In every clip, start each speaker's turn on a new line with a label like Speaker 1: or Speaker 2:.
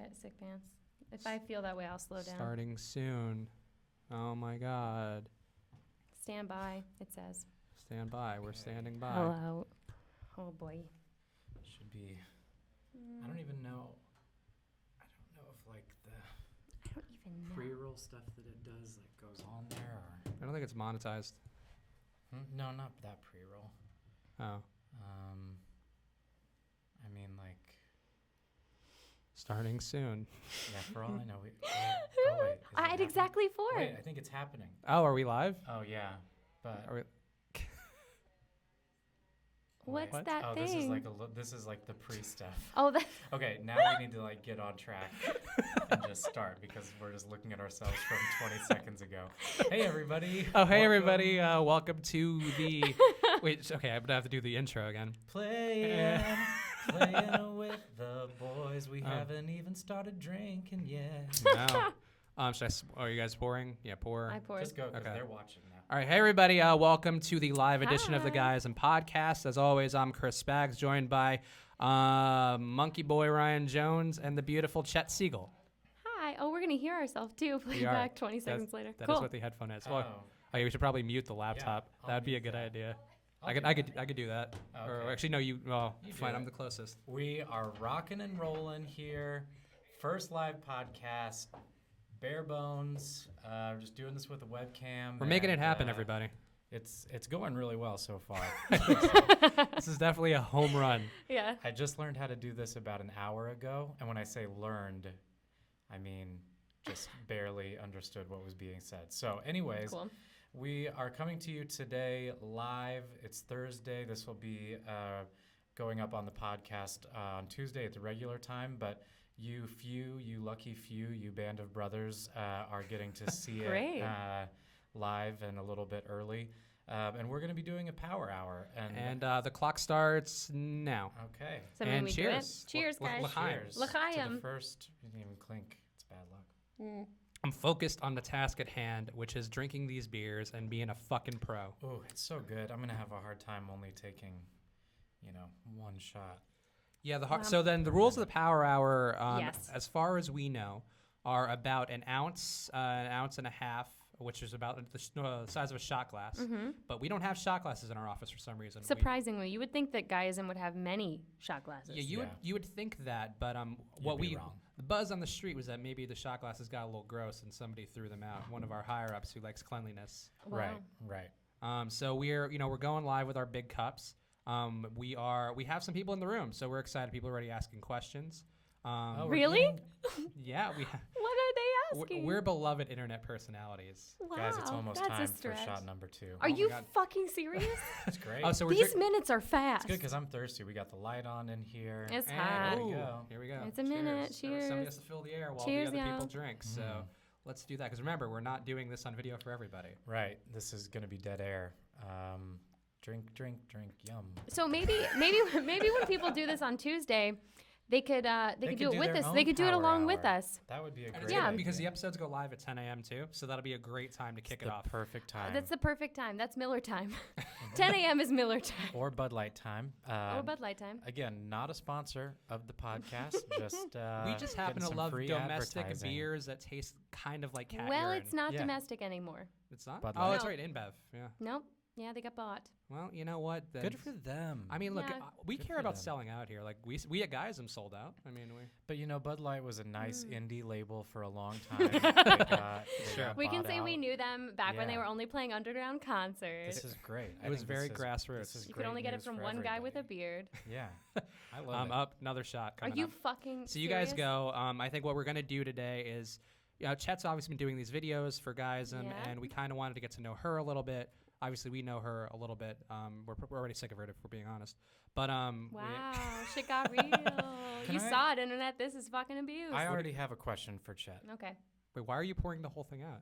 Speaker 1: get sick pants. If I feel that way, I'll slow down.
Speaker 2: Starting soon. Oh my God.
Speaker 1: Stand by, it says.
Speaker 2: Stand by. We're standing by.
Speaker 1: Hello. Oh boy.
Speaker 3: Should be. I don't even know. I don't know if like the
Speaker 1: I don't even know.
Speaker 3: pre-roll stuff that it does like goes on there or.
Speaker 2: I don't think it's monetized.
Speaker 3: No, not that pre-roll.
Speaker 2: Oh.
Speaker 3: I mean like.
Speaker 2: Starting soon.
Speaker 3: Yeah, for all I know. Oh wait.
Speaker 1: I had exactly 4.
Speaker 3: Wait, I think it's happening.
Speaker 2: Oh, are we live?
Speaker 3: Oh yeah, but.
Speaker 2: Are we?
Speaker 1: What's
Speaker 2: What?
Speaker 1: that
Speaker 3: Oh,
Speaker 1: thing?
Speaker 3: this is like the pre-stuff.
Speaker 1: Oh, that.
Speaker 3: Okay, now we need to like get on track and just start because we're just looking at ourselves from 20 seconds ago. Hey everybody.
Speaker 2: Oh, hey everybody. Welcome to the. Wait. Okay, I'm gonna have to do the intro again.
Speaker 3: Playing with the boys. We haven't even started drinking yet.
Speaker 2: No. Are you guys pouring? Yeah, pour.
Speaker 1: I poured.
Speaker 3: Just go because
Speaker 2: Okay.
Speaker 3: they're watching now.
Speaker 2: All right, hey everybody. Welcome to the live edition of the
Speaker 1: Hi.
Speaker 2: Guyism Podcast. As always, I'm Chris Spags, joined by Monkey Boy Ryan Jones and the beautiful Chet Siegel.
Speaker 1: Hi. Oh, we're going to hear ourselves too. Play
Speaker 2: We are.
Speaker 1: back 20 seconds later.
Speaker 2: That
Speaker 1: Cool.
Speaker 2: is what the headphone is. Well,
Speaker 3: Oh.
Speaker 2: we should probably mute the laptop.
Speaker 3: I'll
Speaker 2: That'd be a
Speaker 3: mute
Speaker 2: good
Speaker 3: that.
Speaker 2: idea.
Speaker 3: I'll
Speaker 2: I
Speaker 3: do
Speaker 2: could
Speaker 3: that.
Speaker 2: do that. Or
Speaker 3: Okay.
Speaker 2: actually, no, you. Well,
Speaker 3: You do
Speaker 2: fine.
Speaker 3: it.
Speaker 2: I'm the closest.
Speaker 3: We are rocking and rolling here. First live podcast. Bare bones. We're just doing this with a webcam.
Speaker 2: We're making it
Speaker 3: and,
Speaker 2: happen, everybody.
Speaker 3: It's going really well so far.
Speaker 2: This is definitely a home run.
Speaker 1: Yeah.
Speaker 3: I just learned how to do this about an hour ago, and when I say learned, I mean just barely understood what was being said. So anyways,
Speaker 1: Cool.
Speaker 3: we are coming to you today live. It's Thursday. This will be going up on the podcast on Tuesday at the regular time, but you lucky few, you band of brothers are getting to see
Speaker 1: Great.
Speaker 3: it live and a little bit early. And we're going to be doing a power hour.
Speaker 2: And the clock starts now.
Speaker 3: Okay.
Speaker 1: Does that mean
Speaker 2: And
Speaker 1: we
Speaker 2: cheers.
Speaker 1: do it? Cheers, guys.
Speaker 2: L'chaim.
Speaker 3: Cheers
Speaker 1: L'chaim.
Speaker 3: to the first. You didn't even clink. It's bad luck.
Speaker 2: I'm focused on the task at hand, which is drinking these beers and being a fucking pro.
Speaker 3: Oh, it's so good. I'm going to have a hard time only taking, one shot.
Speaker 2: Yeah. So then the rules of the Power Hour,
Speaker 1: Yes.
Speaker 2: as far as we know, are about an ounce and a half, which is about the size of a shot glass. But we don't have shot glasses in our office for some reason.
Speaker 1: Surprisingly, you would think that Guyism would have many shot glasses.
Speaker 2: You would think that, but
Speaker 3: wrong.
Speaker 2: the buzz on the street was that maybe the shot glasses got a little gross and somebody threw them out. One of our higher ups who likes cleanliness.
Speaker 1: Wow.
Speaker 3: Right.
Speaker 2: So we're going live with our big cups. We have some people in the room, so we're excited. People are already asking questions.
Speaker 3: Oh, we're
Speaker 1: Really?
Speaker 3: getting-
Speaker 2: Yeah,
Speaker 1: What are they asking?
Speaker 2: we're beloved internet personalities.
Speaker 1: Wow,
Speaker 3: Guys, it's almost
Speaker 1: that's a
Speaker 3: time for
Speaker 1: stretch.
Speaker 3: shot number 2.
Speaker 1: Are you
Speaker 2: God.
Speaker 1: fucking serious?
Speaker 3: That's great.
Speaker 2: Oh, so we're
Speaker 1: These minutes are fast.
Speaker 3: it's good because I'm thirsty. We got the light on in here.
Speaker 1: It's
Speaker 2: And-
Speaker 1: hot.
Speaker 3: There we
Speaker 2: Ooh,
Speaker 3: go.
Speaker 2: Here we go.
Speaker 1: It's a minute.
Speaker 2: Somebody
Speaker 1: Cheers.
Speaker 2: has to fill the air while
Speaker 1: Cheers,
Speaker 2: the other people
Speaker 1: y'all.
Speaker 2: drink. So let's do that. Because remember, we're not doing this on video for everybody.
Speaker 3: Right. This is going to be dead air. Drink, yum.
Speaker 1: So maybe when people do this on Tuesday, they could do it with us. They could do it along with us.
Speaker 3: That would be a
Speaker 2: And
Speaker 3: great
Speaker 2: it's
Speaker 1: Yeah.
Speaker 2: good because the episodes go live at 10 a.m. too. So that'll be a great time to kick it
Speaker 3: the
Speaker 2: off.
Speaker 3: perfect time.
Speaker 1: That's the perfect time. That's Miller time. 10 a.m. is Miller time.
Speaker 3: Or Bud Light time.
Speaker 1: Or Bud Light time.
Speaker 3: Again, not a sponsor of the podcast. Just
Speaker 2: We just happen
Speaker 3: getting
Speaker 2: to
Speaker 3: some
Speaker 2: love
Speaker 3: free
Speaker 2: domestic
Speaker 3: advertising.
Speaker 2: beers that taste kind of like cat
Speaker 1: Well,
Speaker 2: urine.
Speaker 1: it's not
Speaker 3: Yeah.
Speaker 1: domestic anymore.
Speaker 2: It's not?
Speaker 3: Bud
Speaker 2: Oh,
Speaker 3: Light.
Speaker 2: that's
Speaker 1: No.
Speaker 2: right. InBev. Yeah.
Speaker 1: Nope. Yeah, they got bought.
Speaker 2: Well, you know what? Then-
Speaker 3: Good for them.
Speaker 2: I mean, look,
Speaker 1: Yeah.
Speaker 2: we
Speaker 3: Good
Speaker 2: care
Speaker 3: for
Speaker 2: about
Speaker 3: them.
Speaker 2: selling out here. Like we at Guyism sold out. I mean,
Speaker 3: But Bud Light was a nice indie label for a long time. They got
Speaker 1: We can
Speaker 3: bought
Speaker 1: say we
Speaker 3: out.
Speaker 1: knew them back when they
Speaker 3: Yeah.
Speaker 1: were only playing underground concerts.
Speaker 3: This is great.
Speaker 2: It was very grassroots.
Speaker 1: You could only get it from one guy with a beard.
Speaker 3: Yeah, I love it.
Speaker 2: up another shot
Speaker 1: Are
Speaker 2: coming
Speaker 1: you
Speaker 2: up.
Speaker 1: fucking
Speaker 2: So you guys
Speaker 1: serious?
Speaker 2: go. I think what we're gonna do today is, Chet's obviously been doing these videos for Guyism,
Speaker 1: Yeah.
Speaker 2: and we kind of wanted to get to know her a little bit. Obviously, we know her a little bit. We're already sick of her, if we're being honest. But
Speaker 1: Wow, shit got real. You
Speaker 3: I-
Speaker 1: saw it, internet. This is fucking abuse.
Speaker 3: I already have a question for Chet.
Speaker 1: Okay.
Speaker 2: wait, why are you pouring the whole thing out?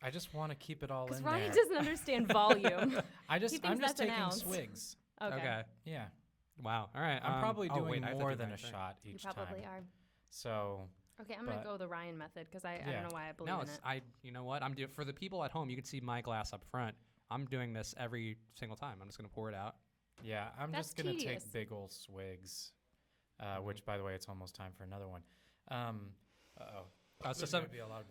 Speaker 3: I just want to keep it all
Speaker 1: Because
Speaker 3: in
Speaker 1: Ryan
Speaker 3: there.
Speaker 1: doesn't understand volume. He
Speaker 3: I'm
Speaker 1: thinks
Speaker 3: just
Speaker 1: that's an
Speaker 3: taking
Speaker 1: ounce.
Speaker 3: swigs.
Speaker 1: Okay.
Speaker 3: Yeah,
Speaker 2: Wow. All right.
Speaker 3: I'm probably
Speaker 2: oh,
Speaker 3: doing
Speaker 2: wait, I have to
Speaker 3: more
Speaker 2: do
Speaker 3: than a
Speaker 2: that thing.
Speaker 3: shot
Speaker 1: You
Speaker 3: each
Speaker 1: probably
Speaker 3: time.
Speaker 1: are.
Speaker 3: So
Speaker 1: Okay, I'm going to
Speaker 3: But-
Speaker 1: go the Ryan method because I
Speaker 3: Yeah.
Speaker 1: don't know why I believe
Speaker 2: No,
Speaker 1: in
Speaker 2: it's
Speaker 1: it.
Speaker 2: you know what? I'm doing for the people at home. You can see my glass up front. I'm doing this every single time. I'm just gonna pour it out.
Speaker 3: yeah, I'm
Speaker 1: That's
Speaker 3: just gonna
Speaker 1: tedious.
Speaker 3: take big old swigs. which, by the way, it's almost time for another one.
Speaker 2: So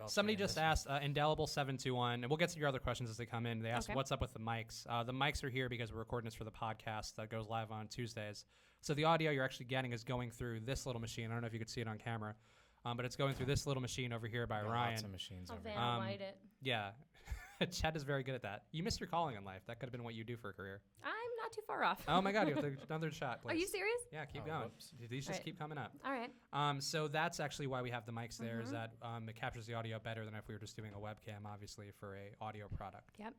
Speaker 2: somebody just asked, Indelible721, and we'll get to your other questions as they come in. They asked, what's up with the mics? The mics are here because we're recording this for the podcast that goes live on Tuesdays. So the audio you're actually getting is going through this little machine. I don't know if you could see it on camera, but it's going through this little machine over here by Ryan.
Speaker 3: Lots of machines over here.
Speaker 1: Vanna White it.
Speaker 2: Yeah. Chet is very good at that. You missed your calling in life. That could have been what you do for a career.
Speaker 1: I'm not too far off.
Speaker 2: Oh my God, you have another shot, please.
Speaker 1: Are you serious?
Speaker 2: Yeah, keep going.
Speaker 3: Whoops.
Speaker 2: These just keep coming up.
Speaker 1: All right.
Speaker 2: So that's actually why we have the mics there, is that it captures the audio better than if we were just doing a webcam, obviously, for a audio product.
Speaker 1: Yep.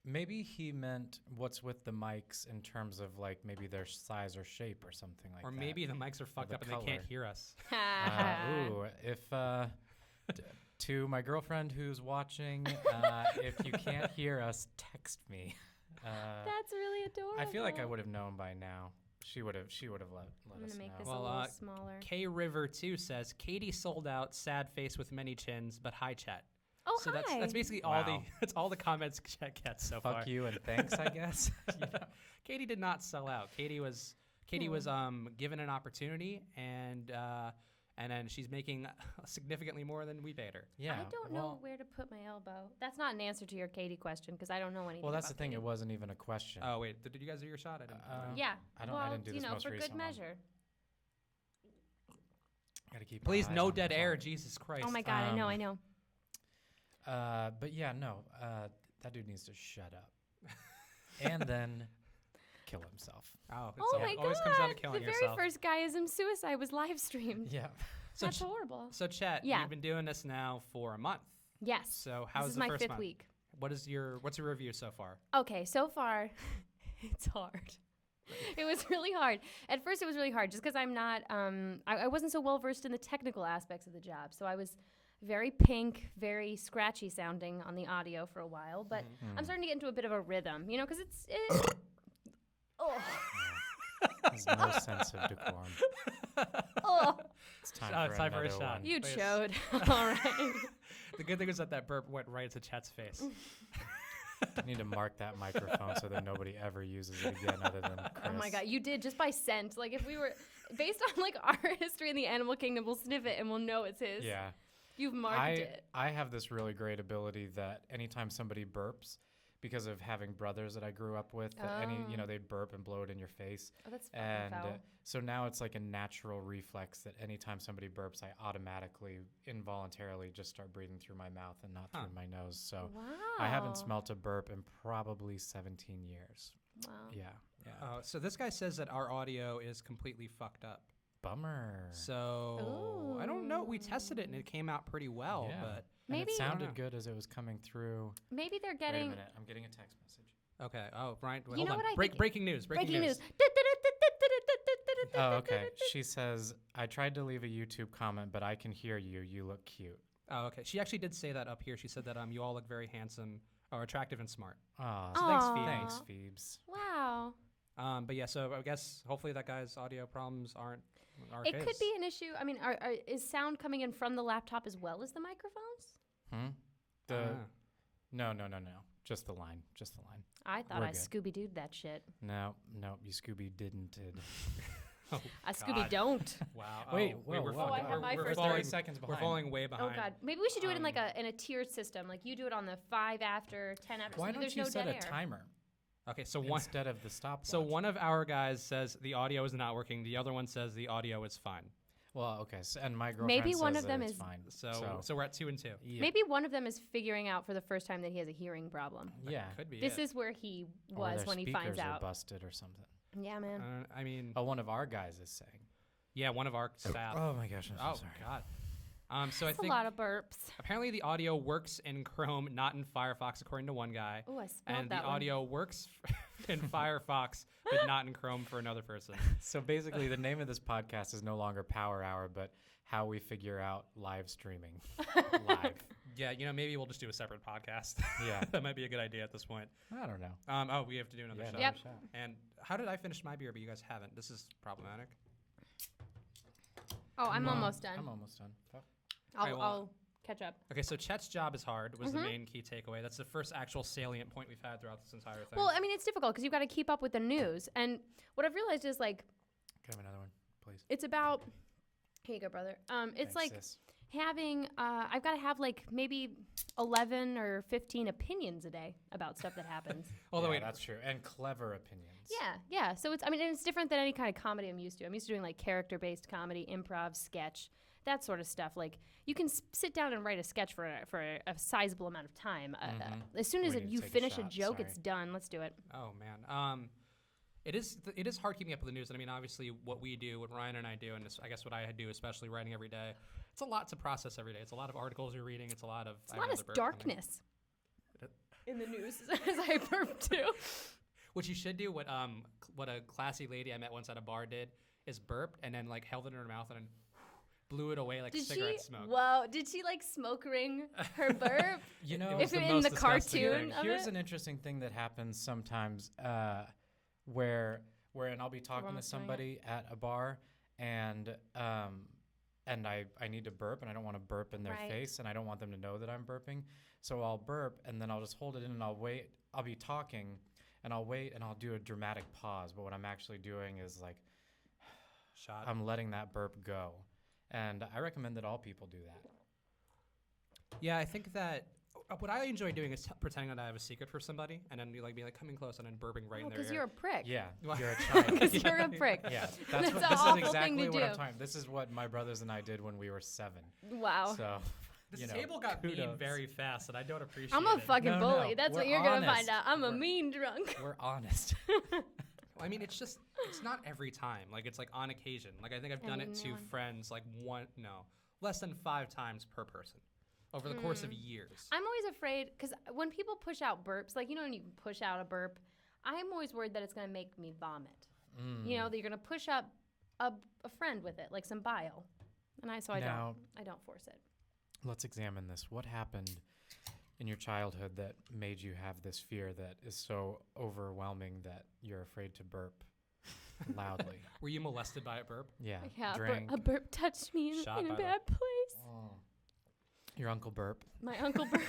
Speaker 3: Maybe he meant what's with the mics in terms of like maybe their size or shape or something like that.
Speaker 2: Or maybe the mics are fucked up and they can't hear us.
Speaker 3: To my girlfriend who's watching, if you can't hear us, text me.
Speaker 1: That's really adorable.
Speaker 3: I feel like I would have known by now. She would have let
Speaker 1: I'm
Speaker 3: us
Speaker 1: gonna make
Speaker 3: know.
Speaker 1: this a little smaller.
Speaker 2: K River 2 says, Katie sold out, sad face with many chins, but hi Chet.
Speaker 1: Oh,
Speaker 2: so
Speaker 1: hi.
Speaker 2: that's basically that's all the comments Chet gets so far.
Speaker 3: Fuck you and thanks, I guess.
Speaker 2: Katie did not sell out. Katie was given an opportunity, and then she's making significantly more than we paid her.
Speaker 3: Yeah.
Speaker 1: I don't know where to put my elbow. That's not an answer to your Katie question because I don't know anything.
Speaker 3: Well, that's the
Speaker 1: about
Speaker 3: thing.
Speaker 1: Katie.
Speaker 3: It wasn't even a question.
Speaker 2: Oh wait, did you guys do your shot? I didn't.
Speaker 1: Yeah.
Speaker 3: I didn't do this most
Speaker 1: for
Speaker 3: recent
Speaker 1: good measure.
Speaker 3: Gotta keep.
Speaker 2: Please, no dead air. Jesus Christ.
Speaker 1: Oh my God, I know.
Speaker 3: But yeah, no. That dude needs to shut up, and then kill himself.
Speaker 2: Oh
Speaker 1: my
Speaker 2: always
Speaker 1: God!
Speaker 2: comes down to killing
Speaker 1: the
Speaker 2: yourself.
Speaker 1: very first Guyism suicide was live streamed.
Speaker 3: Yeah.
Speaker 1: That's horrible.
Speaker 2: So Chet, you've been doing this now for a month.
Speaker 1: Yes.
Speaker 2: So how's
Speaker 1: this is
Speaker 2: the
Speaker 1: my
Speaker 2: first
Speaker 1: fifth
Speaker 2: month?
Speaker 1: week.
Speaker 2: What's your review so far?
Speaker 1: Okay, so far, it's hard. It was really hard. At first, it was really hard just because I'm not. I wasn't so well versed in the technical aspects of the job, so I was very pink, very scratchy sounding on the audio for a while. But I'm starting to get into a bit of a rhythm, because it's.
Speaker 3: There's no sense of decorum. It's time for
Speaker 2: a shot.
Speaker 3: one.
Speaker 1: You chode. All right.
Speaker 2: The good thing is that burp went right to Chet's face.
Speaker 3: I need to mark that microphone so that nobody ever uses it again other than Chris.
Speaker 1: Oh my God, you did just by scent. Like if we were based on like our history in the animal kingdom, we'll sniff it and we'll know it's his.
Speaker 3: Yeah.
Speaker 1: You've marked it.
Speaker 3: I have this really great ability that anytime somebody burps, because of having brothers that I grew up with, they burp and blow it in your face.
Speaker 1: Oh, that's fucking
Speaker 3: and
Speaker 1: foul.
Speaker 3: So now it's like a natural reflex that anytime somebody burps, I automatically, involuntarily just start breathing through my mouth and not through my nose. So I haven't smelt a burp in probably 17 years.
Speaker 1: Wow.
Speaker 3: Yeah.
Speaker 2: So this guy says that our audio is completely fucked up.
Speaker 3: Bummer.
Speaker 2: So I don't know. We tested it and it came out pretty well, but
Speaker 1: maybe
Speaker 3: it sounded good as it was coming through.
Speaker 1: Maybe they're getting.
Speaker 3: Wait a minute, I'm getting a text message.
Speaker 2: Okay. Oh, Brian,
Speaker 1: You know
Speaker 2: hold on.
Speaker 1: what I think-
Speaker 2: Breaking news.
Speaker 1: Breaking news.
Speaker 3: Oh, okay. She says, I tried to leave a YouTube comment, but I can hear you. You look cute.
Speaker 2: Oh, okay. She actually did say that up here. She said that you all look very handsome or attractive and smart.
Speaker 3: Oh,
Speaker 2: So thanks, Phoebe.
Speaker 3: thanks, Phoebes.
Speaker 1: Wow.
Speaker 2: But yeah, so I guess hopefully that guy's audio problems aren't our
Speaker 1: It
Speaker 2: case.
Speaker 1: could be an issue. I mean, is sound coming in from the laptop as well as the microphones?
Speaker 3: No. Just the line.
Speaker 1: I thought
Speaker 3: We're
Speaker 1: I
Speaker 3: good.
Speaker 1: Scooby-Doo'd that shit.
Speaker 3: No, you Scooby didn't.
Speaker 1: I Scooby-Don't.
Speaker 2: Wow.
Speaker 3: Wait,
Speaker 2: we're
Speaker 3: whoa,
Speaker 2: falling.
Speaker 1: I have my
Speaker 2: We're
Speaker 1: first
Speaker 3: 30 seconds
Speaker 2: We're
Speaker 3: behind.
Speaker 2: falling way behind.
Speaker 1: Oh God, maybe we should do it in like a tiered system. Like you do it on the 5 after, 10 after.
Speaker 3: Why
Speaker 1: so
Speaker 3: don't
Speaker 1: there's
Speaker 3: you
Speaker 1: no
Speaker 3: set
Speaker 1: dead
Speaker 3: a
Speaker 1: air.
Speaker 3: timer
Speaker 2: Okay, so
Speaker 3: instead of the stopwatch?
Speaker 2: So one of our guys says the audio is not working. The other one says the audio is fine.
Speaker 3: Well, okay, and my girlfriend
Speaker 1: Maybe
Speaker 3: says
Speaker 1: one of
Speaker 3: that
Speaker 1: them
Speaker 3: it's
Speaker 1: is-
Speaker 3: fine.
Speaker 2: So we're at 2 and 2.
Speaker 3: Yeah.
Speaker 1: Maybe one of them is figuring out for the first time that he has a hearing problem.
Speaker 3: Yeah.
Speaker 2: Could be.
Speaker 1: This is where he
Speaker 3: Or
Speaker 1: was
Speaker 3: their
Speaker 1: when he
Speaker 3: speakers
Speaker 1: finds
Speaker 3: are
Speaker 1: out.
Speaker 3: busted or something.
Speaker 1: Yeah, man.
Speaker 2: I mean,
Speaker 3: Oh, one of our guys is saying.
Speaker 2: yeah, one of our staff.
Speaker 3: Oh my gosh, I'm so
Speaker 2: Oh
Speaker 3: sorry.
Speaker 2: God. So I
Speaker 1: That's a
Speaker 2: think
Speaker 1: lot of burps.
Speaker 2: apparently the audio works in Chrome, not in Firefox, according to one guy.
Speaker 1: Oh, I spelled
Speaker 2: And
Speaker 1: that
Speaker 2: the
Speaker 1: one.
Speaker 2: audio works in Firefox, but not in Chrome for another person.
Speaker 3: So basically, the name of this podcast is no longer Power Hour, but How We Figure Out Live Streaming. Live.
Speaker 2: Yeah, maybe we'll just do a separate podcast.
Speaker 3: Yeah.
Speaker 2: That might be a good idea at this point.
Speaker 3: I don't know.
Speaker 2: We have to do another shot.
Speaker 1: Yep.
Speaker 2: And how did I finish my beer, but you guys haven't? This is problematic.
Speaker 1: Oh, I'm
Speaker 3: Come on.
Speaker 1: almost done.
Speaker 3: I'm almost done. Fuck.
Speaker 1: I'll catch up.
Speaker 2: Okay, so Chet's job is hard was the main key takeaway. That's the first actual salient point we've had throughout this entire thing.
Speaker 1: Well, I mean, it's difficult because you've got to keep up with the news. And what I've realized is like,
Speaker 3: Can I have another one? please.
Speaker 1: It's about. Here you go, brother. It's
Speaker 3: Thanks,
Speaker 1: like
Speaker 3: sis.
Speaker 1: having. I've got to have like maybe 11 or 15 opinions a day about stuff that happens.
Speaker 2: Although wait,
Speaker 3: that's true, and clever opinions.
Speaker 1: Yeah. So it's. I mean, it's different than any kind of comedy I'm used to. I'm used to doing like character-based comedy, improv, sketch, that sort of stuff. Like you can sit down and write a sketch for a sizable amount of time. As soon as
Speaker 3: We need to
Speaker 1: you
Speaker 3: take a
Speaker 1: finish a
Speaker 3: shot,
Speaker 1: joke,
Speaker 3: sorry.
Speaker 1: it's done. Let's do it.
Speaker 2: Oh man. It is hard keeping up with the news. And I mean, obviously, what we do, what Ryan and I do, and I guess what I do, especially writing every day, it's a lot to process every day. It's a lot of articles you're reading. It's a lot of
Speaker 1: Darkness in the news as I burp too.
Speaker 2: What you should do, what a classy lady I met once at a bar did, is burped and then like held it in her mouth and then blew it away like cigarette smoke.
Speaker 1: Whoa! Did she like smoke ring her burp?
Speaker 3: You know,
Speaker 2: It was
Speaker 1: if
Speaker 2: the
Speaker 1: in
Speaker 2: most
Speaker 1: the
Speaker 2: disgusting
Speaker 1: cartoon
Speaker 2: thing.
Speaker 1: of
Speaker 3: here's
Speaker 1: it?
Speaker 3: an interesting thing that happens sometimes, where and I'll be talking to
Speaker 1: Everyone's doing it.
Speaker 3: somebody at a bar, and I need to burp, and I don't want to burp in their
Speaker 1: Right.
Speaker 3: face, and I don't want them to know that I'm burping, so I'll burp, and then I'll just hold it in, and I'll wait. I'll be talking, and I'll wait, and I'll do a dramatic pause, but what I'm actually doing is like
Speaker 2: Shot.
Speaker 3: I'm letting that burp go, and I recommend that all people do that.
Speaker 2: Yeah, I think that what I enjoy doing is pretending that I have a secret for somebody, and then be like coming close and then burping right in their
Speaker 1: Because
Speaker 2: ear.
Speaker 1: you're a prick.
Speaker 3: Yeah,
Speaker 2: Well-
Speaker 3: you're a child.
Speaker 1: Because you're a prick.
Speaker 3: Yeah,
Speaker 1: That's
Speaker 3: this
Speaker 1: an
Speaker 3: is
Speaker 1: awful
Speaker 3: exactly
Speaker 1: thing to
Speaker 3: what I'm
Speaker 1: do.
Speaker 3: talking. This is what my brothers and I did when we were 7.
Speaker 1: Wow.
Speaker 3: So,
Speaker 2: This
Speaker 3: you know,
Speaker 2: table got mean
Speaker 3: kudos.
Speaker 2: very fast, and I don't appreciate
Speaker 1: I'm a
Speaker 2: it.
Speaker 1: fucking
Speaker 3: No,
Speaker 1: bully.
Speaker 3: no,
Speaker 1: That's what
Speaker 3: we're
Speaker 1: you're gonna
Speaker 3: honest.
Speaker 1: find out. I'm a
Speaker 3: We're-
Speaker 1: mean drunk.
Speaker 3: We're honest.
Speaker 2: I mean, it's not every time. Like, it's like on occasion. Like, I think I've done it to friends like less than 5 times per person over the course of years.
Speaker 1: I'm always afraid because when people push out burps, like when you push out a burp, I'm always worried that it's gonna make me vomit. You know, that you're gonna push up a friend with it, like some bile, and I don't force it.
Speaker 3: Let's examine this. What happened in your childhood that made you have this fear that is so overwhelming that you're afraid to burp loudly?
Speaker 2: Were you molested by a burp?
Speaker 3: Yeah.
Speaker 1: Yeah,
Speaker 3: Drank.
Speaker 1: a burp touched me in
Speaker 2: Shot
Speaker 1: a
Speaker 2: by
Speaker 1: bad place.
Speaker 3: Oh. Your uncle burp.
Speaker 1: My uncle burp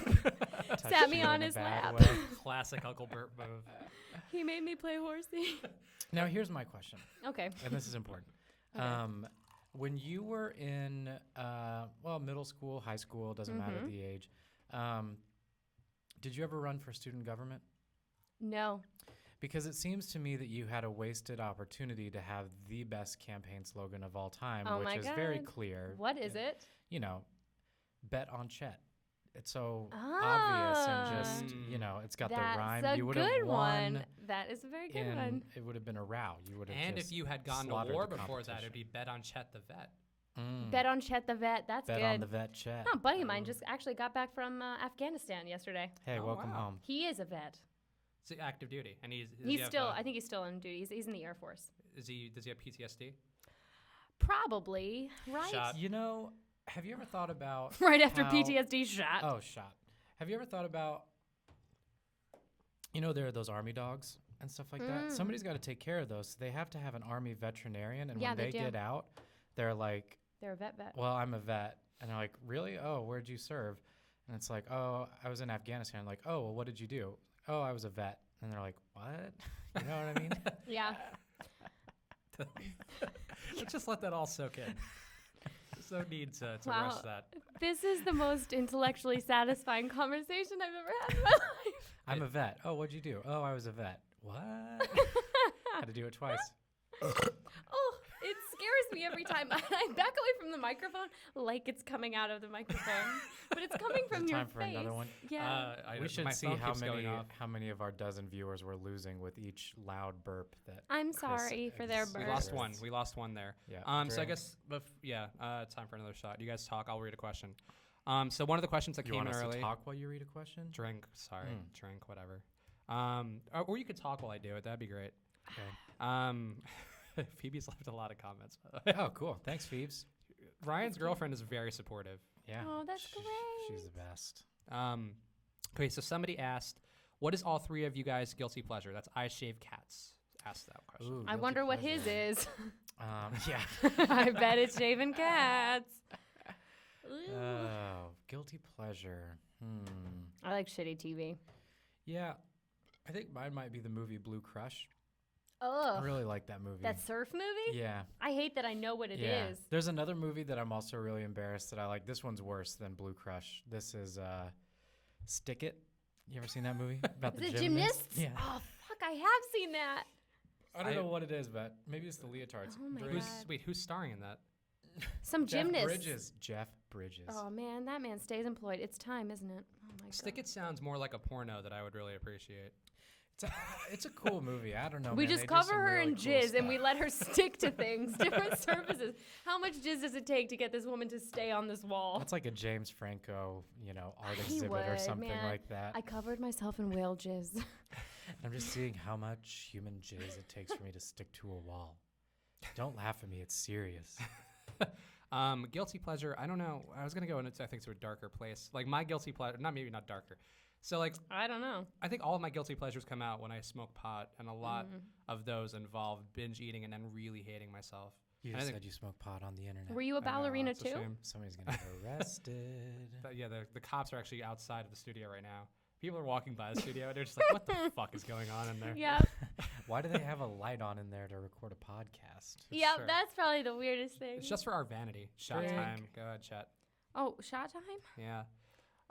Speaker 3: touched
Speaker 1: sat me
Speaker 3: you
Speaker 1: on
Speaker 3: in a
Speaker 1: his
Speaker 3: bad
Speaker 1: lap.
Speaker 3: way.
Speaker 2: Classic Uncle Burp move.
Speaker 1: He made me play horsey.
Speaker 3: Now, here's my question,
Speaker 1: Okay.
Speaker 3: and this is important.
Speaker 1: Okay.
Speaker 3: When you were in, middle school, high school, doesn't matter the age, did you ever run for student government?
Speaker 1: No.
Speaker 3: Because it seems to me that you had a wasted opportunity to have the best campaign slogan of all time,
Speaker 1: Oh
Speaker 3: which
Speaker 1: my
Speaker 3: is very
Speaker 1: God.
Speaker 3: clear.
Speaker 1: What is it?
Speaker 3: You know, bet on Chet. It's so obvious and just, it's got the rhyme.
Speaker 1: That's a
Speaker 3: You would
Speaker 1: good
Speaker 3: have won.
Speaker 1: one. That is a very good
Speaker 3: and
Speaker 1: one.
Speaker 3: it would have been a row. You would have
Speaker 2: And
Speaker 3: just
Speaker 2: if you had gone to
Speaker 3: slaughtered
Speaker 2: war
Speaker 3: the
Speaker 2: before that, it'd
Speaker 3: competition.
Speaker 2: be bet on Chet the vet.
Speaker 1: Bet on Chet the vet. That's
Speaker 3: Bet
Speaker 1: good.
Speaker 3: on the vet Chet.
Speaker 1: Oh, a buddy of mine just actually got back from Afghanistan yesterday.
Speaker 3: Hey,
Speaker 2: Oh,
Speaker 3: welcome
Speaker 2: wow.
Speaker 3: home.
Speaker 1: He is a vet.
Speaker 2: It's active duty, and
Speaker 1: I think he's still on duty. He's in the Air Force.
Speaker 2: Does he have PTSD?
Speaker 1: Probably, right?
Speaker 2: Shot.
Speaker 3: You know, have you ever thought about
Speaker 1: Right after
Speaker 3: how-
Speaker 1: PTSD shot.
Speaker 3: Oh, shot. Have you ever thought about, there are those army dogs and stuff like that? Somebody's got to take care of those. So they have to have an army veterinarian. And
Speaker 1: Yeah,
Speaker 3: when
Speaker 1: they
Speaker 3: they
Speaker 1: do.
Speaker 3: get out, they're like,
Speaker 1: They're a vet.
Speaker 3: well, I'm a vet. And they're like, really? Oh, where'd you serve? And it's like, oh, I was in Afghanistan. I'm like, oh, well, what did you do? Oh, I was a vet. And they're like, what? You know what I mean?
Speaker 1: Yeah.
Speaker 2: Let's just let that all soak in. There's no need to
Speaker 1: Wow.
Speaker 2: rush that.
Speaker 1: This is the most intellectually satisfying conversation I've ever had in my life.
Speaker 3: I'm a vet. Oh, what'd you do? Oh, I was a vet. What? Had to do it twice.
Speaker 1: Oh, it scares me every time. I back away from the microphone like it's coming out of the microphone, but it's coming from
Speaker 3: Is it
Speaker 1: your
Speaker 3: time for
Speaker 1: face.
Speaker 3: another one?
Speaker 1: Yeah.
Speaker 3: We should
Speaker 2: my
Speaker 3: see
Speaker 2: phone
Speaker 3: how
Speaker 2: keeps going
Speaker 3: many
Speaker 2: off.
Speaker 3: of our dozen viewers we're losing with each loud burp that
Speaker 1: I'm
Speaker 3: Chris
Speaker 1: sorry for their
Speaker 3: is-
Speaker 1: burps.
Speaker 2: We lost one there.
Speaker 3: Yeah.
Speaker 2: So I
Speaker 3: drink.
Speaker 2: guess, time for another shot. You guys talk. I'll read a question. So one of the questions that
Speaker 3: You
Speaker 2: came
Speaker 3: want
Speaker 2: in
Speaker 3: us
Speaker 2: early.
Speaker 3: to talk while you read a question?
Speaker 2: Drink. Sorry.
Speaker 3: Mm.
Speaker 2: Drink. Whatever. Or you could talk while I do it. That'd be great.
Speaker 3: Okay.
Speaker 2: Phoebe's left a lot of comments. By the way.
Speaker 3: Oh, cool. Thanks, Phoebes.
Speaker 2: Ryan's girlfriend is very supportive.
Speaker 3: Yeah.
Speaker 1: Oh, that's
Speaker 3: She's
Speaker 1: great.
Speaker 3: the best.
Speaker 2: Okay, so somebody asked, what is all 3 of you guys' guilty pleasure? That's I Shave Cats. Asked that question.
Speaker 3: Ooh,
Speaker 1: I
Speaker 3: guilty
Speaker 1: wonder what
Speaker 3: pleasure.
Speaker 1: his is.
Speaker 3: Yeah.
Speaker 1: I bet it's shaving cats. Ooh.
Speaker 3: Oh, guilty pleasure.
Speaker 1: I like shitty TV.
Speaker 3: Yeah. I think mine might be the movie Blue Crush.
Speaker 1: Oh,
Speaker 3: I really like that movie.
Speaker 1: that surf movie?
Speaker 3: Yeah.
Speaker 1: I hate that I know what it is.
Speaker 3: There's another movie that I'm also really embarrassed that I like. This one's worse than Blue Crush. This is Stick It. You ever seen that movie? About
Speaker 1: the gymnasts?
Speaker 3: Yeah.
Speaker 1: Oh, fuck, I have seen that.
Speaker 3: I don't know what it is, but maybe it's the leotards.
Speaker 1: Oh, my
Speaker 2: Who's,
Speaker 1: God.
Speaker 2: wait, who's starring in that?
Speaker 1: Some gymnasts.
Speaker 3: Jeff Bridges.
Speaker 1: Oh, man, that man stays employed. It's time, isn't it? Oh, my
Speaker 2: Stick
Speaker 1: God.
Speaker 2: It sounds more like a porno that I would really appreciate.
Speaker 3: It's a cool movie. I don't know.
Speaker 1: We
Speaker 3: man.
Speaker 1: just
Speaker 3: They do
Speaker 1: cover
Speaker 3: some
Speaker 1: her
Speaker 3: really
Speaker 1: in
Speaker 3: cool
Speaker 1: jizz
Speaker 3: stuff.
Speaker 1: and we let her stick to things, different surfaces. How much jizz does it take to get this woman to stay on this wall?
Speaker 3: That's like a James Franco, art
Speaker 1: He
Speaker 3: exhibit or
Speaker 1: would,
Speaker 3: something
Speaker 1: man.
Speaker 3: like that.
Speaker 1: I covered myself in whale jizz.
Speaker 3: I'm just seeing how much human jizz it takes for me to stick to a wall. Don't laugh at me. It's serious.
Speaker 2: Guilty pleasure. I don't know. I was gonna go into I think to a darker place. Like my guilty pleasure, not darker. So like
Speaker 1: I don't know.
Speaker 2: I think all of my guilty pleasures come out when I smoke pot, and a lot of those involve binge eating and then really hating myself.
Speaker 3: You
Speaker 2: And I
Speaker 3: just
Speaker 2: think-
Speaker 3: said you smoke pot on the internet.
Speaker 1: Were you a
Speaker 2: I know,
Speaker 1: ballerina
Speaker 2: it's a
Speaker 1: too?
Speaker 2: shame.
Speaker 3: Somebody's going to get arrested.
Speaker 2: But yeah, the cops are actually outside of the studio right now. People are walking by the studio and they're just like, "What the fuck is going on in there?"
Speaker 1: Yep.
Speaker 3: Why do they have a light on in there to record a podcast?
Speaker 1: Yep,
Speaker 2: Sure.
Speaker 1: that's probably the weirdest thing.
Speaker 2: It's just for our vanity. Shot
Speaker 3: Frick.
Speaker 2: time. Go ahead, Chet.
Speaker 1: Oh, shot time?
Speaker 2: Yeah.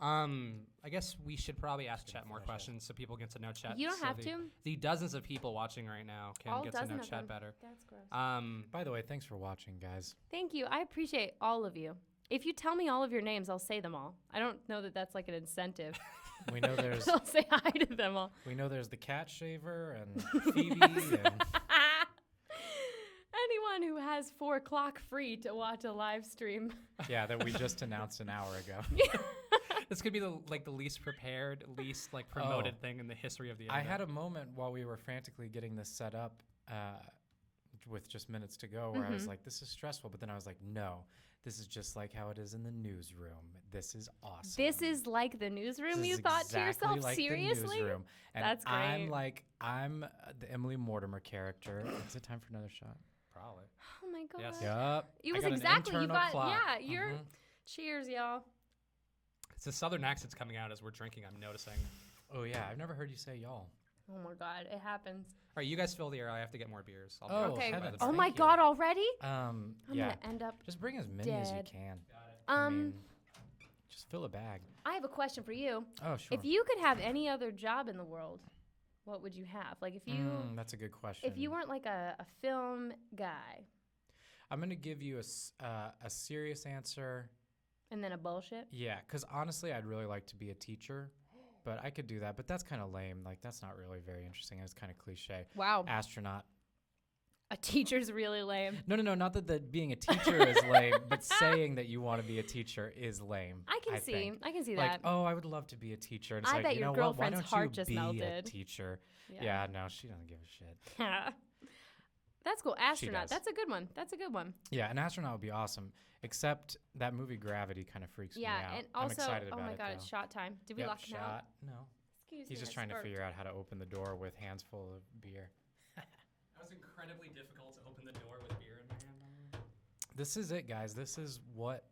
Speaker 2: I guess we should probably ask Chet more questions so people get to know Chet.
Speaker 1: You don't
Speaker 2: so
Speaker 1: have
Speaker 2: the,
Speaker 1: to.
Speaker 2: The dozens of people watching right now can
Speaker 1: All
Speaker 2: get to
Speaker 1: dozen
Speaker 2: know
Speaker 1: of
Speaker 2: Chet
Speaker 1: them.
Speaker 2: better.
Speaker 1: That's gross.
Speaker 3: By the way, thanks for watching, guys.
Speaker 1: Thank you. I appreciate all of you. If you tell me all of your names, I'll say them all. I don't know that that's like an incentive.
Speaker 3: We know there's
Speaker 1: I'll say hi to them all.
Speaker 3: the cat shaver and Phoebe and
Speaker 1: Anyone who has 4 o'clock free to watch a live stream.
Speaker 3: yeah, that we just announced an hour ago.
Speaker 2: This could be the least prepared, least promoted thing in the history of the
Speaker 3: I
Speaker 2: internet.
Speaker 3: had a moment while we were frantically getting this set up with just minutes to go where I was like, this is stressful. But then I was like, no, this is just like how it is in the newsroom. This is awesome.
Speaker 1: This is like the newsroom,
Speaker 3: This
Speaker 1: you
Speaker 3: is
Speaker 1: thought
Speaker 3: exactly
Speaker 1: to yourself?
Speaker 3: like the
Speaker 1: Seriously?
Speaker 3: newsroom. And
Speaker 1: That's great.
Speaker 3: I'm the Emily Mortimer character. Is it time for another shot?
Speaker 2: Probably.
Speaker 1: Oh my God.
Speaker 2: Yes.
Speaker 3: Yup.
Speaker 1: It
Speaker 3: I
Speaker 1: was
Speaker 3: got an
Speaker 1: exactly, you
Speaker 3: internal
Speaker 1: got,
Speaker 3: clock.
Speaker 1: yeah, you're, cheers, y'all.
Speaker 2: It's the southern accent's coming out as we're drinking, I'm noticing.
Speaker 3: Oh, yeah. I've never heard you say y'all.
Speaker 1: Oh my God, it happens.
Speaker 2: All right, you guys fill the air. I have to get more beers. I'll be
Speaker 3: Oh,
Speaker 2: right
Speaker 1: Okay.
Speaker 2: back by
Speaker 3: heavens.
Speaker 2: the
Speaker 1: Oh
Speaker 2: break.
Speaker 1: my
Speaker 3: Thank you.
Speaker 1: God, already?
Speaker 3: I'm
Speaker 1: I'm gonna end up.
Speaker 3: Just bring as many as you
Speaker 1: dead.
Speaker 3: can.
Speaker 2: Got it.
Speaker 3: I mean, just fill a bag.
Speaker 1: I have a question for you.
Speaker 3: Oh, sure.
Speaker 1: If you could have any other job in the world, what would you have? Like if you,
Speaker 3: that's a good question.
Speaker 1: if you weren't like a film guy,
Speaker 3: I'm going to give you a serious answer.
Speaker 1: and then a bullshit.
Speaker 3: Yeah, because honestly, I'd really like to be a teacher, but I could do that. But that's kind of lame. Like, that's not really very interesting. It's kind of cliche.
Speaker 1: Wow.
Speaker 3: Astronaut.
Speaker 1: A teacher's really lame.
Speaker 3: No. Not that being a teacher is lame, but saying that you want to be a teacher is lame.
Speaker 1: I can see.
Speaker 3: think.
Speaker 1: I can see
Speaker 3: Like,
Speaker 1: that.
Speaker 3: oh, I would love to be a teacher. And it's
Speaker 1: I
Speaker 3: like,
Speaker 1: bet
Speaker 3: you
Speaker 1: your
Speaker 3: know what? Why
Speaker 1: girlfriend's
Speaker 3: don't
Speaker 1: heart
Speaker 3: you
Speaker 1: just
Speaker 3: be
Speaker 1: melted.
Speaker 3: a teacher? Yeah, no, she doesn't give a shit.
Speaker 1: That's cool. Astronaut.
Speaker 3: does.
Speaker 1: That's a good one. That's a good one.
Speaker 3: Yeah, an astronaut would be awesome. Except that movie Gravity kind of freaks me
Speaker 1: Yeah,
Speaker 3: out.
Speaker 1: and
Speaker 3: I'm
Speaker 1: also,
Speaker 3: excited
Speaker 1: oh
Speaker 3: about
Speaker 1: my
Speaker 3: it,
Speaker 1: God,
Speaker 3: though.
Speaker 1: it's shot time. Did we
Speaker 3: Yep,
Speaker 1: lock him out?
Speaker 3: shot. No.
Speaker 1: Excuse
Speaker 3: He's
Speaker 1: me.
Speaker 3: just trying to figure out how to open the door with hands full of beer.
Speaker 2: That was incredibly difficult to open the door with beer in my hand.
Speaker 3: This is it, guys. This is what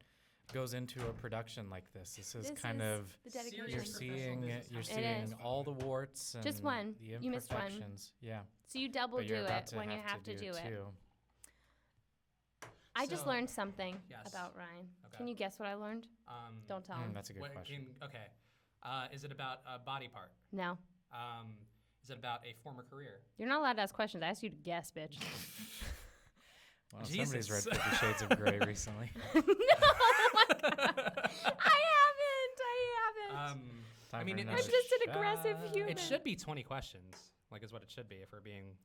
Speaker 3: goes into a production like this. This is kind of
Speaker 1: the dedication.
Speaker 3: you're
Speaker 2: Serious
Speaker 3: seeing
Speaker 2: professional business.
Speaker 3: you're
Speaker 1: It
Speaker 3: seeing
Speaker 1: is.
Speaker 3: all the warts and
Speaker 1: Just one.
Speaker 3: the
Speaker 1: You missed one.
Speaker 3: imperfections. Yeah.
Speaker 1: So you double
Speaker 3: But
Speaker 1: do
Speaker 3: you're about
Speaker 1: it
Speaker 3: to
Speaker 1: when you have to do it.
Speaker 3: too.
Speaker 1: I just
Speaker 2: So-
Speaker 1: learned something
Speaker 2: Yes.
Speaker 1: about Ryan.
Speaker 2: Okay.
Speaker 1: Can you guess what I learned? Don't tell him.
Speaker 3: That's a good question.
Speaker 2: Okay. Is it about a body part?
Speaker 1: No.
Speaker 2: Is it about a former career?
Speaker 1: You're not allowed to ask questions. I asked you to guess, bitch.
Speaker 3: Well,
Speaker 2: Jesus.
Speaker 3: somebody's read 50 Shades of Grey recently.
Speaker 1: No! Oh my God. I haven't.
Speaker 2: I mean,
Speaker 3: for
Speaker 1: I'm
Speaker 3: another
Speaker 1: just an aggressive
Speaker 3: shot.
Speaker 1: human.
Speaker 2: it should be 20 questions, is what it should be if we're being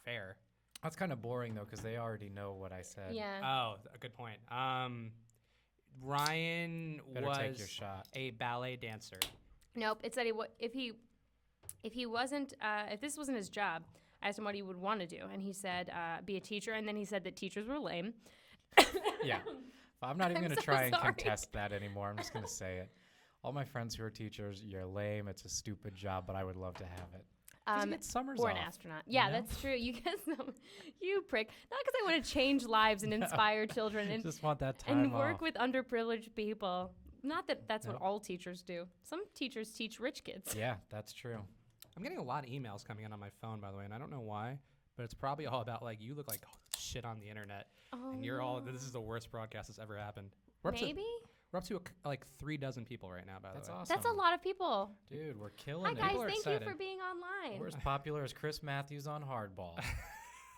Speaker 2: fair.
Speaker 3: That's kind of boring though, because they already know what I said.
Speaker 1: Yeah.
Speaker 2: Oh, a good point. Ryan
Speaker 3: Better
Speaker 2: was
Speaker 3: take your shot.
Speaker 2: a ballet dancer.
Speaker 1: Nope. It said if he wasn't if this wasn't his job, I asked him what he would want to do, and he said be a teacher, and then he said that teachers were lame.
Speaker 3: Yeah. I'm not even
Speaker 1: I'm
Speaker 3: going to
Speaker 1: so
Speaker 3: try and
Speaker 1: sorry.
Speaker 3: contest that anymore. I'm just going to say it. All my friends who are teachers, you're lame. It's a stupid job, but I would love to have it. 'Cause you get summers
Speaker 1: or
Speaker 3: off.
Speaker 1: an astronaut. Yeah,
Speaker 3: know?
Speaker 1: that's true. You get some, you prick. Not because I want to change lives and inspire children and
Speaker 3: Just want that time
Speaker 1: and work
Speaker 3: off.
Speaker 1: with underprivileged people. Not that that's
Speaker 3: No.
Speaker 1: what all teachers do. Some teachers teach rich kids.
Speaker 3: Yeah, that's true.
Speaker 2: I'm getting a lot of emails coming in on my phone, by the way, and I don't know why, but it's probably all about like you look like shit on the internet, and you're all. This is the worst broadcast that's ever happened. We're up to like 3 dozen people right now. By the way,
Speaker 3: that's awesome.
Speaker 1: That's a lot of people.
Speaker 3: Dude, we're killing
Speaker 1: Hi guys,
Speaker 3: it.
Speaker 1: thank you for being online.
Speaker 3: We're as popular as Chris Matthews on Hardball.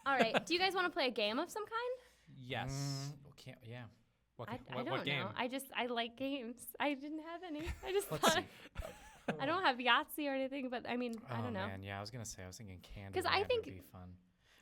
Speaker 1: All right, do you guys want to play a game of some kind?
Speaker 2: Yes.
Speaker 3: Yeah.
Speaker 1: I don't
Speaker 2: game?
Speaker 1: know. I like games. I didn't have any. I just
Speaker 3: Let's
Speaker 1: thought.
Speaker 3: see.
Speaker 1: I don't have Yahtzee or anything, but I mean, I don't know.
Speaker 3: Man, yeah, I was thinking Candyland
Speaker 1: 'Cause I think
Speaker 3: would be fun.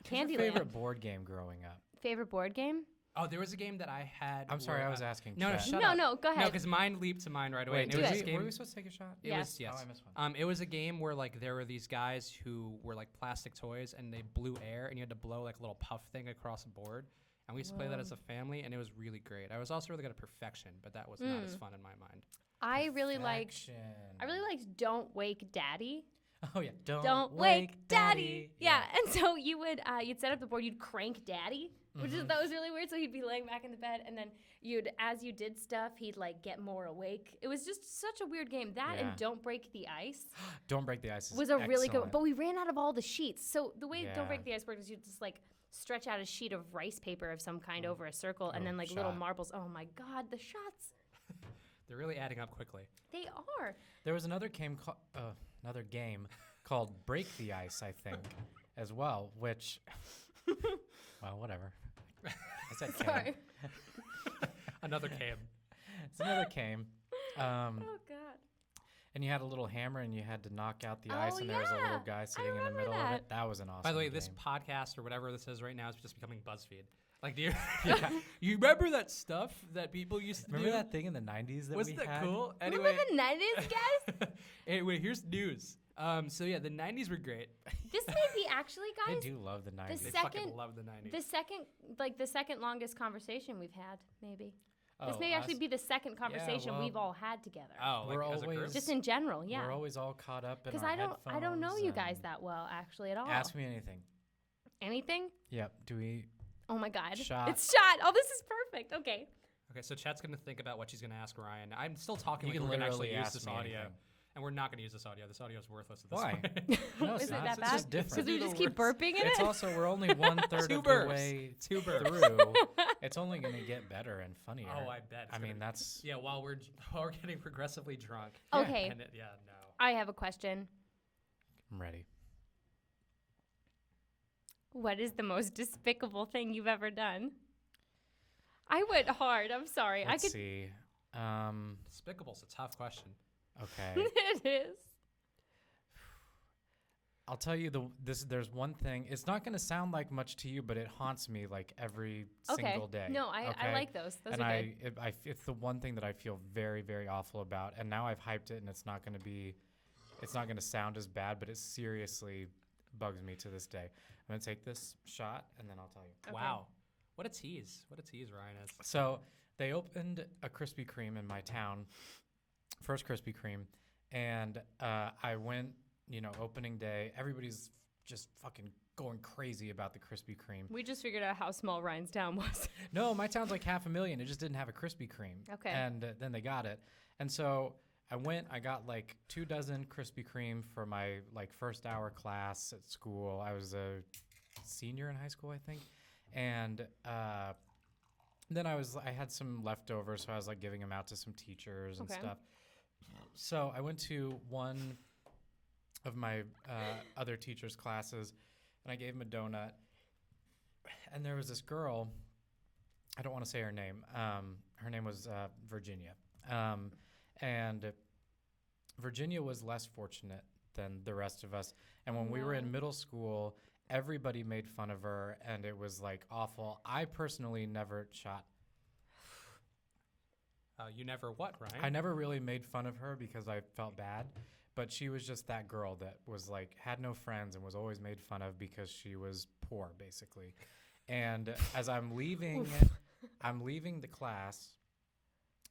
Speaker 1: Candyland.
Speaker 3: What's your favorite board game growing up?
Speaker 1: Favorite board game?
Speaker 2: Oh, there was a game that I had.
Speaker 3: I'm sorry, I was asking.
Speaker 2: No,
Speaker 3: Chet.
Speaker 2: shut up.
Speaker 1: No, go ahead.
Speaker 2: No, because mine leaped to mind right away.
Speaker 3: Wait,
Speaker 2: and it was
Speaker 1: do
Speaker 2: this game.
Speaker 3: were we supposed to take a shot?
Speaker 2: It
Speaker 1: Yes.
Speaker 2: was yes.
Speaker 3: Oh, I missed one.
Speaker 2: It was a game where like there were these guys who were like plastic toys and they blew air and you had to blow like a little puff thing across a board. And we used to play that as a family and it was really great. I was also really good at Perfection, but that was not as fun in my mind.
Speaker 1: I really liked Don't Wake Daddy.
Speaker 3: Oh yeah,
Speaker 1: Don't wake Daddy. Yeah, and so you would you'd set up the board, you'd crank Daddy, which is that was really weird. So he'd be laying back in the bed, and then as you did stuff, he'd like get more awake. It was just such a weird game. That and Don't Break the Ice.
Speaker 3: Don't Break the Ice
Speaker 1: was a really good one, but we ran out of all the sheets. So the way Don't Break the Ice worked is you just like stretch out a sheet of rice paper of some kind over a circle, and then like little marbles. Oh my God, the shots.
Speaker 2: They're really adding up quickly.
Speaker 1: They are.
Speaker 3: There was another game called Break the Ice, I think, as well, which, well, whatever. I said
Speaker 1: Sorry.
Speaker 2: Another game.
Speaker 3: It's another game.
Speaker 1: Oh God.
Speaker 3: And you had a little hammer and you had to knock out the ice, and there was a little guy sitting in the middle of it. That was an awesome
Speaker 2: By the way,
Speaker 3: game.
Speaker 2: this podcast or whatever this is right now is just becoming BuzzFeed. Like, do you, you remember that stuff that people used to
Speaker 3: Remember
Speaker 2: do?
Speaker 3: that thing in the 90s that
Speaker 2: Wasn't
Speaker 3: we
Speaker 2: that
Speaker 3: had?
Speaker 2: cool?
Speaker 1: Remember
Speaker 2: Anyway,
Speaker 1: the 90s, guys?
Speaker 2: anyway, here's news. So yeah, the 90s were great.
Speaker 1: This may be actually,
Speaker 3: I
Speaker 1: guys,
Speaker 3: do love the 90s.
Speaker 2: They
Speaker 1: second-
Speaker 2: fucking love the 90s.
Speaker 1: the second longest conversation we've had, maybe. This
Speaker 3: Oh,
Speaker 1: may actually
Speaker 3: us?
Speaker 1: be the second conversation
Speaker 3: well,
Speaker 1: we've all had together.
Speaker 2: Oh,
Speaker 3: We're
Speaker 2: like as a group?
Speaker 3: always-
Speaker 1: Just in general, yeah.
Speaker 3: We're always all caught up in
Speaker 1: Because
Speaker 3: our
Speaker 1: I don't know
Speaker 3: headphones
Speaker 1: you guys
Speaker 3: and-
Speaker 1: that well, actually, at all.
Speaker 3: Ask me anything.
Speaker 1: Anything?
Speaker 3: Yep. Do we?
Speaker 1: Oh my God.
Speaker 3: Shot.
Speaker 1: It's shot. Oh, this is perfect. Okay.
Speaker 2: Okay, so Chet's gonna think about what she's gonna ask Ryan. I'm still talking.
Speaker 3: You
Speaker 2: Like
Speaker 3: can
Speaker 2: we're gonna
Speaker 3: literally
Speaker 2: actually use
Speaker 3: ask
Speaker 2: this
Speaker 3: me
Speaker 2: audio,
Speaker 3: anything.
Speaker 2: and we're not gonna use this audio. This audio is worthless at this
Speaker 3: Why?
Speaker 2: point.
Speaker 3: No, it's
Speaker 1: Is it
Speaker 3: not.
Speaker 1: that
Speaker 3: It's
Speaker 1: bad?
Speaker 3: just different.
Speaker 1: Because we
Speaker 2: the
Speaker 1: just keep
Speaker 2: worst.
Speaker 1: burping in
Speaker 3: It's
Speaker 1: it?
Speaker 3: also we're only 1/3
Speaker 2: Two
Speaker 3: of the
Speaker 2: burps.
Speaker 3: way
Speaker 2: Two burps.
Speaker 3: through. It's only going to get better and funnier.
Speaker 2: Oh, I bet.
Speaker 3: I mean, that's
Speaker 2: Yeah, while we're getting progressively drunk.
Speaker 1: Okay.
Speaker 2: And no.
Speaker 1: I have a question.
Speaker 3: I'm ready.
Speaker 1: What is the most despicable thing you've ever done? I went hard. I'm sorry.
Speaker 3: Let's see.
Speaker 2: Despicable's a tough question.
Speaker 3: Okay.
Speaker 1: It is.
Speaker 3: I'll tell you there's one thing. It's not going to sound like much to you, but it haunts me like every single day.
Speaker 1: No, I
Speaker 3: okay?
Speaker 1: like those. Those
Speaker 3: and
Speaker 1: are good.
Speaker 3: it's the one thing that I feel very, very awful about. And now I've hyped it, and it's not going to sound as bad, but it seriously bugs me to this day. I'm going to take this shot, and then I'll tell you.
Speaker 1: Okay.
Speaker 2: Wow. What a tease. What a tease, Ryan is.
Speaker 3: So they opened a Krispy Kreme in my town, first Krispy Kreme, and I went, opening day. Everybody's just fucking going crazy about the Krispy Kreme.
Speaker 1: We just figured out how small Ryan's town was.
Speaker 3: No, my town's like 500,000. It just didn't have a Krispy Kreme.
Speaker 1: Okay.
Speaker 3: And then they got it. And so I got like 2 dozen Krispy Kreme for my like first hour class at school. I was a senior in high school, I think. And then I had some leftovers, so I was like giving them out to some teachers and stuff. So I went to one of my other teachers' classes, and I gave him a donut. And there was this girl, I don't want to say her name. Her name was Virginia. And Virginia was less fortunate than the rest of us. And when we were in middle school, everybody made fun of her, and it was like awful. I personally never shot.
Speaker 2: You never what, Ryan?
Speaker 3: I never really made fun of her because I felt bad, but she was just that girl that was like had no friends and was always made fun of because she was poor, basically. And as I'm leaving the class,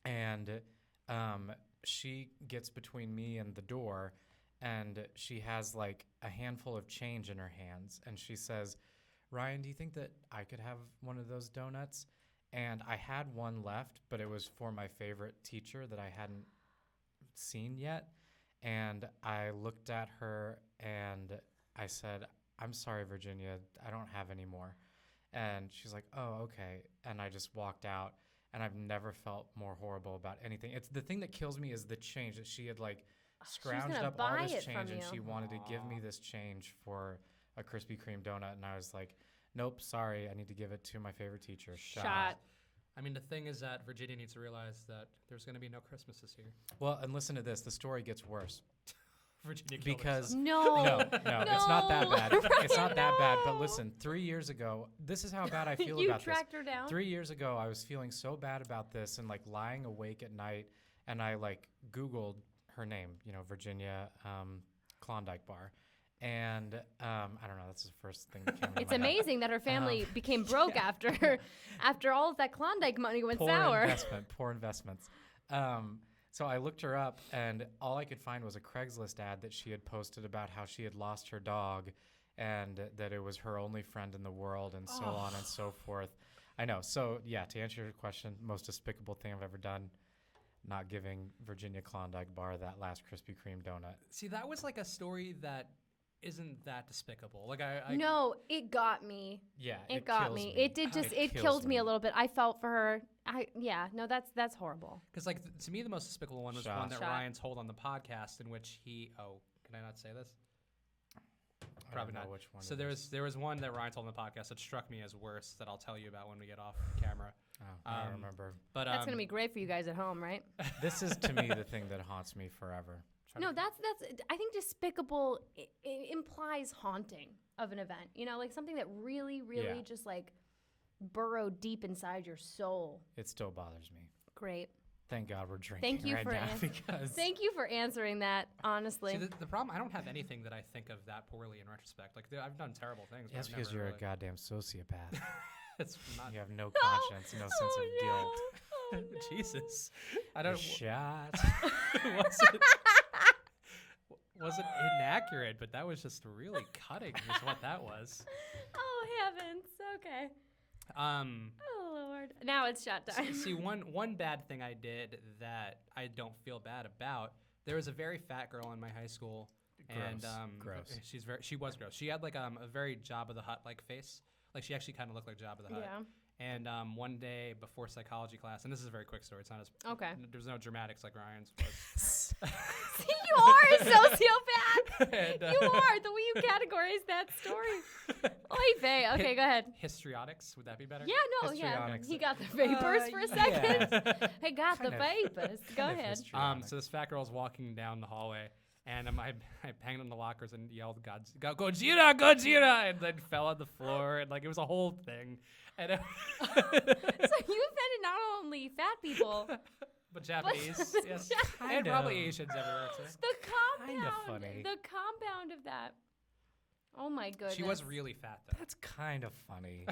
Speaker 3: and she gets between me and the door, and she has like a handful of change in her hands, and she says, "Ryan, do you think that I could have one of those donuts?" And I had one left, but it was for my favorite teacher that I hadn't seen yet. And I looked at her and I said, I'm sorry, Virginia, I don't have any more. And she's like, oh, okay. And I just walked out, and I've never felt more horrible about anything. It's the thing that kills me is the change that she had like scrounged up all this change, and she wanted to give me this change for a Krispy Kreme donut. And I was like, nope, sorry, I need to give it to my favorite teacher. Shot.
Speaker 2: I mean, the thing is that Virginia needs to realize that there's going to be no Christmas this year.
Speaker 3: Well, and listen to this. The story gets worse.
Speaker 2: Virginia
Speaker 3: because
Speaker 1: no,
Speaker 3: it's not that bad. It's not that bad. But listen, 3 years ago, this is how bad I feel about this.
Speaker 1: You tracked her down?
Speaker 3: 3 years ago, I was feeling so bad about this and like lying awake at night, and I like Googled her name, Virginia Klondike Bar. And I don't know, that's the first thing that came to
Speaker 1: It's
Speaker 3: my head.
Speaker 1: amazing that her family became broke after all of that Klondike money went sour.
Speaker 3: Poor investments. So I looked her up, and all I could find was a Craigslist ad that she had posted about how she had lost her dog and that it was her only friend in the world and so on and so forth. I know. So, yeah, to answer your question, most despicable thing I've ever done, not giving Virginia Klondike Bar that last Krispy Kreme donut.
Speaker 2: See, that was like a story that isn't that despicable. Like
Speaker 1: No, it got me.
Speaker 3: Yeah,
Speaker 1: it got me. It did just it killed me a little bit. I felt for her. That's horrible.
Speaker 2: Because like to me the most despicable one was one that Ryan told on the podcast in which he can I not say this? Probably not.
Speaker 3: Which one.
Speaker 2: So there was one that Ryan told on the podcast that struck me as worse that I'll tell you about when we get off camera.
Speaker 3: I don't remember.
Speaker 2: But
Speaker 1: that's gonna be great for you guys at home, right?
Speaker 3: This is to me the thing that haunts me forever.
Speaker 1: No, that's. I think despicable it implies haunting of an event. Like something that really, really just like burrowed deep inside your soul.
Speaker 3: It still bothers me.
Speaker 1: Great.
Speaker 3: Thank God we're drinking.
Speaker 1: Thank you Thank you for answering that. Honestly,
Speaker 2: see, the problem, I don't have anything that I think of that poorly in retrospect. Like I've done terrible things.
Speaker 3: That's because you're a goddamn sociopath.
Speaker 2: It's not.
Speaker 3: You have no conscience, no sense of guilt.
Speaker 1: Oh, no.
Speaker 2: Jesus, I don't.
Speaker 3: Shot.
Speaker 2: Wasn't inaccurate, but that was just really cutting. Is what that was.
Speaker 1: Oh heavens. Okay. Oh Lord. Now it's shot time.
Speaker 2: See, one bad thing I did that I don't feel bad about. There was a very fat girl in my high school,
Speaker 3: Gross.
Speaker 2: She was gross. She had like a very Jabba the Hutt like face. Like she actually kind of looked like Jabba the Hutt.
Speaker 1: Yeah.
Speaker 2: And one day before psychology class, and this is a very quick story. It's not as There's no dramatics like Ryan's was.
Speaker 1: See, you are a sociopath. And, you are the way you categorize that story. Oy vey. Okay, go ahead.
Speaker 2: Histrionics, would that be better?
Speaker 1: Yeah, no, yeah. He got the vapors for a second.
Speaker 3: Yeah.
Speaker 1: He got the vapors. Go ahead.
Speaker 2: So this fat girl's walking down the hallway. And I banged on the lockers and yelled, Gojira, Gojira, and then fell on the floor. And, like, it was a whole thing. And
Speaker 1: so you offended not only fat people,
Speaker 2: but Japanese, yes. And probably Asians everywhere, too.
Speaker 1: The compound of that. Oh, my goodness.
Speaker 2: She was really fat, though.
Speaker 3: That's kind of funny.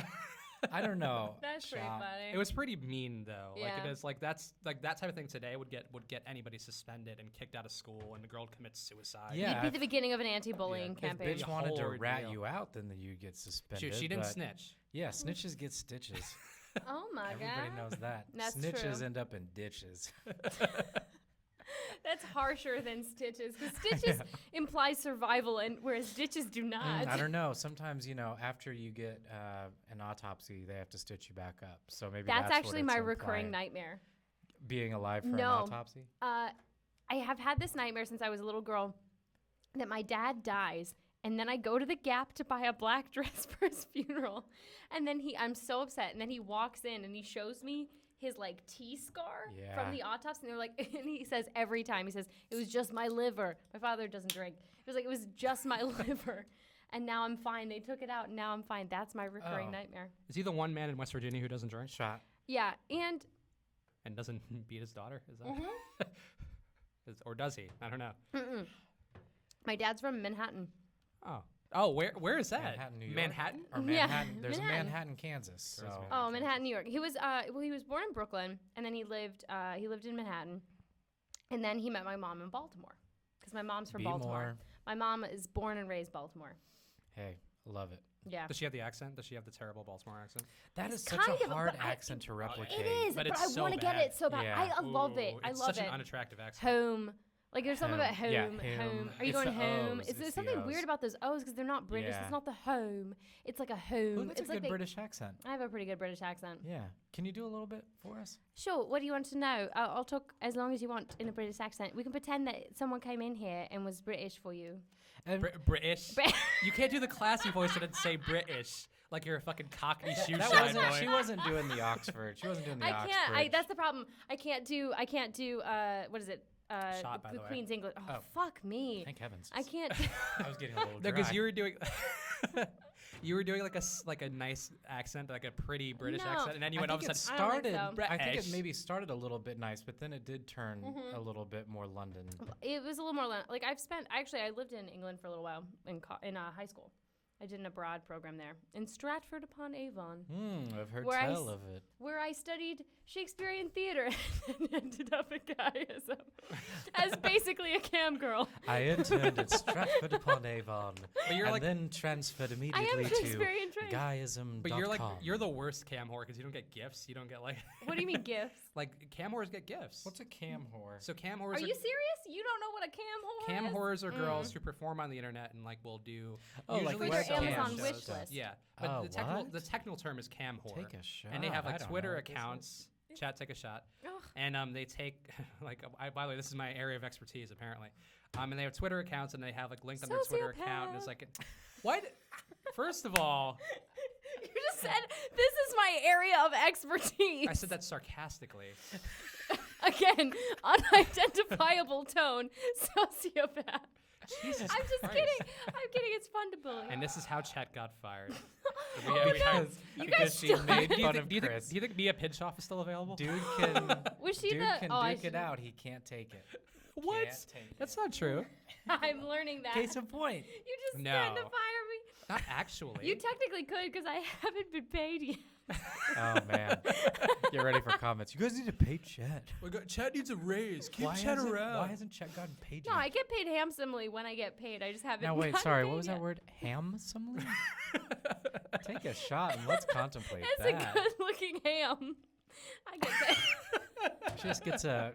Speaker 3: I don't know.
Speaker 1: That's pretty funny.
Speaker 2: It was pretty mean though.
Speaker 1: Yeah.
Speaker 2: Like it is like that's like that type of thing today would get anybody suspended and kicked out of school, and the girl commits suicide.
Speaker 3: Yeah,
Speaker 1: it'd be the beginning of an anti-bullying campaign.
Speaker 3: If bitch wanted to rat you out, then you get suspended.
Speaker 2: She didn't snitch.
Speaker 3: Yeah, snitches get stitches.
Speaker 1: Oh my God.
Speaker 3: Everybody knows that.
Speaker 1: That's
Speaker 3: Snitches
Speaker 1: true.
Speaker 3: end up in ditches.
Speaker 1: That's harsher than stitches, because stitches imply survival, and whereas ditches do not.
Speaker 3: I don't know. Sometimes, after you get an autopsy, they have to stitch you back up. So maybe that's
Speaker 1: actually
Speaker 3: what
Speaker 1: my
Speaker 3: it's
Speaker 1: recurring
Speaker 3: implying.
Speaker 1: nightmare.
Speaker 3: Being alive for an autopsy?
Speaker 1: I have had this nightmare since I was a little girl, that my dad dies, and then I go to the Gap to buy a black dress for his funeral, and then I'm so upset, and then he walks in and he shows me his like T-scar from the autopsy, and they're like, and he says every time, he says, it was just my liver. My father doesn't drink. It was like, it was just my liver. And now I'm fine. They took it out, and now I'm fine. That's my recurring nightmare.
Speaker 2: Is he the one man in West Virginia who doesn't drink?
Speaker 3: Shot.
Speaker 1: Yeah, and
Speaker 2: doesn't beat his daughter? Is that? Or does he? I don't know.
Speaker 1: Mm-mm. My dad's from Manhattan.
Speaker 2: Oh, where is that?
Speaker 3: Manhattan, New York?
Speaker 2: Manhattan?
Speaker 3: Or Manhattan?
Speaker 1: Yeah,
Speaker 3: There's
Speaker 1: Manhattan.
Speaker 3: a Manhattan, Kansas. So.
Speaker 1: Manhattan, New York. He was he was born in Brooklyn, and then he lived in Manhattan, and then he met my mom in Baltimore, because my mom's from Baltimore. My mom is born and raised Baltimore.
Speaker 3: Hey, love it.
Speaker 1: Yeah.
Speaker 2: Does she have the accent? Does she have the terrible Baltimore accent?
Speaker 3: That is such a hard accent to replicate.
Speaker 1: It is, but I want to get it so bad.
Speaker 3: Yeah.
Speaker 1: I love it. I love
Speaker 2: it's such
Speaker 1: it.
Speaker 2: an unattractive accent.
Speaker 1: Home, Like there's something about home.
Speaker 3: Yeah,
Speaker 1: Home. Are you
Speaker 3: It's
Speaker 1: going
Speaker 3: the
Speaker 1: home?
Speaker 3: O's,
Speaker 1: Is there
Speaker 3: it's the
Speaker 1: something
Speaker 3: O's.
Speaker 1: weird about those O's because they're not British?
Speaker 3: Yeah.
Speaker 1: It's not the home. It's like a home.
Speaker 3: Well, that's
Speaker 1: it's
Speaker 3: a
Speaker 1: like
Speaker 3: good British accent.
Speaker 1: I have a pretty good British accent.
Speaker 3: Yeah. Can you do a little bit for us?
Speaker 1: Sure. What do you want to know? I'll talk as long as you want in a British accent. We can pretend that someone came in here and was British for you.
Speaker 2: British. You can't do the classy voice and then say British like you're a fucking Cockney shoe
Speaker 3: That
Speaker 2: shine
Speaker 3: wasn't,
Speaker 2: boy.
Speaker 3: she wasn't doing the Oxford. She wasn't doing the
Speaker 1: I
Speaker 3: Oxford.
Speaker 1: can't. That's the problem. I can't do. What is it?
Speaker 2: Shot, by the way.
Speaker 1: Queen's English. Oh,
Speaker 3: Oh.
Speaker 1: fuck me.
Speaker 3: Thank heavens.
Speaker 1: I can't.
Speaker 3: I was getting a little
Speaker 2: No,
Speaker 3: dry.
Speaker 2: because you were doing. You were doing like a nice accent, like a pretty British
Speaker 1: No.
Speaker 2: accent, and then you went
Speaker 3: I
Speaker 2: all of a
Speaker 3: think
Speaker 2: sudden.
Speaker 3: it
Speaker 1: I don't think
Speaker 3: started.
Speaker 1: so.
Speaker 3: I think it
Speaker 2: British.
Speaker 3: maybe started a little bit nice, but then it did turn a little bit more London.
Speaker 1: It was a little more like I lived in England for a little while in high school. I did an abroad program there in Stratford-upon-Avon,
Speaker 3: I've heard
Speaker 1: Where I
Speaker 3: tell
Speaker 1: s-
Speaker 3: of it.
Speaker 1: where I studied Shakespearean theater and ended up at Guyism as basically a cam girl.
Speaker 3: I interned at Stratford-upon-Avon,
Speaker 2: But you're
Speaker 3: and
Speaker 2: like,
Speaker 3: then transferred
Speaker 1: I am
Speaker 3: immediately to
Speaker 1: Shakespearean trained.
Speaker 3: Guyism.com.
Speaker 2: but you're the worst cam whore because you don't get gifts. You don't get like.
Speaker 1: What do you mean gifts?
Speaker 2: Like cam whores get gifts.
Speaker 3: What's a cam whore?
Speaker 2: So cam whores
Speaker 1: Are you serious? You don't know what a cam whore
Speaker 2: Cam
Speaker 1: is?
Speaker 2: whores are girls who perform on the internet and like will do.
Speaker 3: Oh, like
Speaker 2: usually
Speaker 1: For their
Speaker 2: selling
Speaker 1: Amazon
Speaker 2: shows.
Speaker 1: wish list.
Speaker 2: Yeah, but
Speaker 3: Oh,
Speaker 2: the
Speaker 3: what?
Speaker 2: technical term is cam whore.
Speaker 3: Take a shot.
Speaker 2: And they have
Speaker 3: I
Speaker 2: like
Speaker 3: don't
Speaker 2: Twitter
Speaker 3: know what this
Speaker 2: accounts. Chat, take a shot.
Speaker 1: Ugh.
Speaker 2: And they take like by the way, this is my area of expertise apparently. And they have Twitter accounts and they have like linked on their Twitter account and it's like, what? First of all,
Speaker 1: You just said this is my area of expertise.
Speaker 2: I said that sarcastically.
Speaker 1: Again, unidentifiable tone, sociopath.
Speaker 2: Jesus
Speaker 1: I'm just
Speaker 2: Christ.
Speaker 1: kidding. I'm kidding. It's fun to bully.
Speaker 2: And this is how Chet got fired.
Speaker 1: Oh my God.
Speaker 3: Because,
Speaker 1: You guys
Speaker 3: because she
Speaker 1: still-
Speaker 3: made
Speaker 2: do, you
Speaker 3: fun
Speaker 2: think,
Speaker 3: of
Speaker 2: do, you think,
Speaker 3: Chris.
Speaker 2: do you think Mia Pinchoff is still available?
Speaker 3: Dude can,
Speaker 1: Was she
Speaker 3: dude
Speaker 1: the?
Speaker 3: can
Speaker 1: Oh, I
Speaker 3: duke it
Speaker 1: should-
Speaker 3: out. He can't take it.
Speaker 2: What?
Speaker 3: Can't take
Speaker 2: That's
Speaker 3: it.
Speaker 2: not true.
Speaker 1: I'm learning that.
Speaker 3: Case in point.
Speaker 1: You just
Speaker 2: No.
Speaker 1: threatened to fire me.
Speaker 2: Not actually.
Speaker 1: You technically could because I haven't been paid yet.
Speaker 3: Oh man, get ready for comments. You guys need to pay Chet.
Speaker 2: Chet needs a raise. Keep
Speaker 3: Why hasn't Chet gotten paid
Speaker 1: No,
Speaker 3: yet?
Speaker 1: I get paid handsomely when I get paid. I just haven't.
Speaker 3: Now wait,
Speaker 1: gotten
Speaker 3: sorry.
Speaker 1: paid
Speaker 3: What was
Speaker 1: yet.
Speaker 3: that word? Hamsomely? Take a shot and let's contemplate
Speaker 1: It's a
Speaker 3: that.
Speaker 1: good-looking ham. I get paid.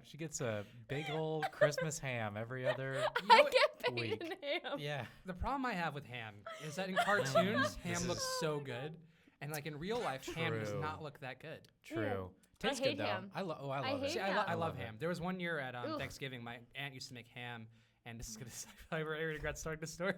Speaker 3: She gets a big old Christmas ham every other.
Speaker 1: I get paid
Speaker 3: week.
Speaker 1: in ham.
Speaker 3: Yeah.
Speaker 2: The problem I have with ham is that in cartoons,
Speaker 3: This
Speaker 2: ham looks so good, and like in real life, ham does
Speaker 3: True.
Speaker 2: not look that good.
Speaker 3: True.
Speaker 1: I
Speaker 3: Tastes
Speaker 1: hate
Speaker 3: good though.
Speaker 1: ham.
Speaker 3: I love
Speaker 1: I
Speaker 3: it.
Speaker 1: hate
Speaker 2: See,
Speaker 1: ham.
Speaker 2: I love
Speaker 3: it.
Speaker 2: ham. There was one year at
Speaker 1: Ugh.
Speaker 2: Thanksgiving, my aunt used to make ham, and this is gonna. I regret starting the story.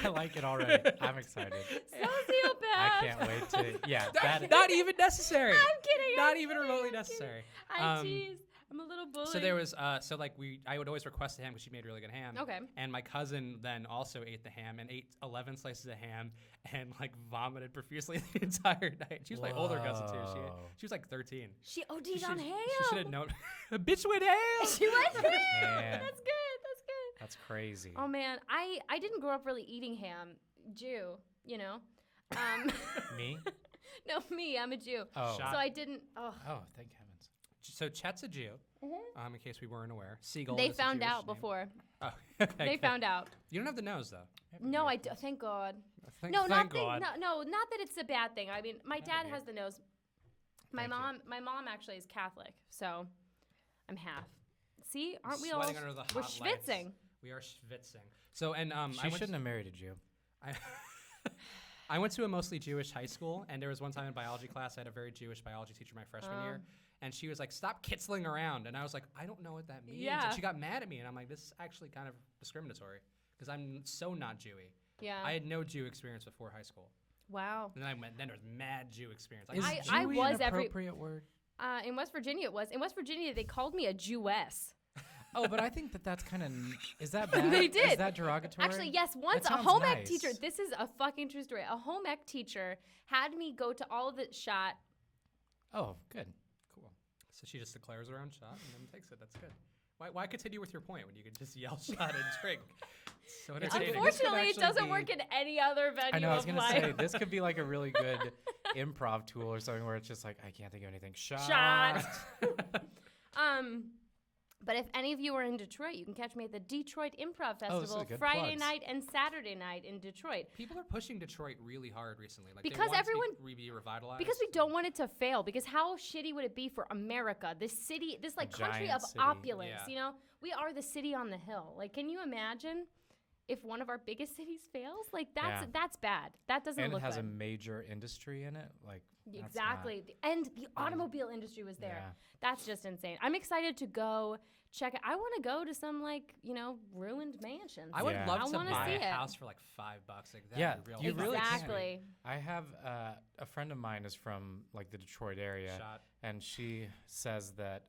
Speaker 3: I like it already. I'm excited.
Speaker 1: Sociopath.
Speaker 3: I can't wait to. Yeah. That.
Speaker 2: Not even necessary.
Speaker 1: I'm kidding.
Speaker 2: Not
Speaker 1: I'm
Speaker 2: even
Speaker 1: kidding,
Speaker 2: remotely
Speaker 1: I'm
Speaker 2: necessary.
Speaker 1: kidding. I
Speaker 2: Um,
Speaker 1: tease. I'm a little bully.
Speaker 2: So there was so like I would always request the ham because she made really good ham.
Speaker 1: Okay.
Speaker 2: And my cousin then also ate the ham and ate 11 slices of ham and like vomited profusely the entire night. She was my older cousin too.
Speaker 3: Whoa.
Speaker 2: She was like 13.
Speaker 1: She OD'd on ham.
Speaker 2: She should have known. Bitch with ham.
Speaker 1: She went ham.
Speaker 3: Man.
Speaker 1: That's good. That's good.
Speaker 3: That's crazy.
Speaker 1: Oh man, I didn't grow up really eating ham. Jew, you know.
Speaker 3: Me?
Speaker 1: No, me. I'm a Jew.
Speaker 3: Oh.
Speaker 2: Shot.
Speaker 1: So I didn't. Oh.
Speaker 3: Oh, thank heavens.
Speaker 2: So Chet's a Jew. In case we weren't aware. Siegel.
Speaker 1: They
Speaker 2: is a
Speaker 1: found
Speaker 2: Jewish
Speaker 1: out
Speaker 2: name.
Speaker 1: before.
Speaker 2: Oh, okay,
Speaker 1: They
Speaker 2: good.
Speaker 1: found out.
Speaker 2: You don't have the nose though.
Speaker 1: No, I do. Thank God.
Speaker 2: Thank
Speaker 1: No, not
Speaker 2: God.
Speaker 1: not that it's a bad thing. I mean, my dad has the nose. My
Speaker 3: Thank you.
Speaker 1: mom actually is Catholic, so I'm half. See, aren't we
Speaker 2: Sweating
Speaker 1: all?
Speaker 2: under the
Speaker 1: We're
Speaker 2: hot lights.
Speaker 1: schwitzing.
Speaker 2: We are schwitzing. So and
Speaker 3: She shouldn't have married a Jew.
Speaker 2: I went to a mostly Jewish high school, and there was one time in biology class I had a very Jewish biology teacher my freshman year, and she was like, "Stop kitzling around," and I was like, "I don't know what that means."
Speaker 1: Yeah.
Speaker 2: And she got mad at me, and I'm like, "This is actually kind of discriminatory because I'm so not Jewy."
Speaker 1: Yeah.
Speaker 2: I had no Jew experience before high school.
Speaker 1: Wow.
Speaker 2: And then there was mad Jew experience. Like,
Speaker 3: Is
Speaker 1: I
Speaker 3: Jewy
Speaker 1: was
Speaker 3: an
Speaker 1: every-
Speaker 3: appropriate word?
Speaker 1: In West Virginia, it was. In West Virginia, they called me a Jewess.
Speaker 3: Oh, but I think that's kind of. Is that bad?
Speaker 1: They did.
Speaker 3: Is that derogatory?
Speaker 1: Actually, yes. Once
Speaker 3: That
Speaker 1: a
Speaker 3: sounds
Speaker 1: home ec
Speaker 3: nice.
Speaker 1: teacher. This is a fucking true story. A home ec teacher had me go to all of the shot.
Speaker 3: Oh, good.
Speaker 2: cool. So she just declares her own shot and then takes it. That's good. Why continue with your point when you could just yell shot and drink? It's so entertaining.
Speaker 1: Unfortunately, it
Speaker 3: actually
Speaker 1: doesn't
Speaker 3: be-
Speaker 1: work in any other venue
Speaker 3: I know. I was
Speaker 1: of
Speaker 3: gonna
Speaker 1: life.
Speaker 3: say this could be like a really good improv tool or something where it's just like I can't think of anything. Shot.
Speaker 1: Shot. But if any of you are in Detroit, you can catch me at the Detroit Improv Festival Friday night and Saturday night in Detroit.
Speaker 2: People are pushing Detroit really hard recently. Like
Speaker 1: because
Speaker 2: they want
Speaker 1: everyone
Speaker 2: to be revitalized.
Speaker 1: Because we don't want it to fail. Because how shitty would it be for America, this city, this like country of opulence?
Speaker 2: Yeah.
Speaker 1: You know, we are the city on the hill. Like, can you imagine if one of our biggest cities fails? Like that's bad. That doesn't look good.
Speaker 3: And it has a major industry in it. Like
Speaker 1: exactly. And the automobile industry was there.
Speaker 3: Yeah.
Speaker 1: That's just insane. I'm excited to go check it. I want to go to some like, you know, ruined mansions.
Speaker 2: I would love to buy
Speaker 1: see
Speaker 2: a house for like $5. Like that
Speaker 3: yeah,
Speaker 2: real
Speaker 3: you really
Speaker 1: exactly.
Speaker 3: can. I have a friend of mine is from like the Detroit area, and she says that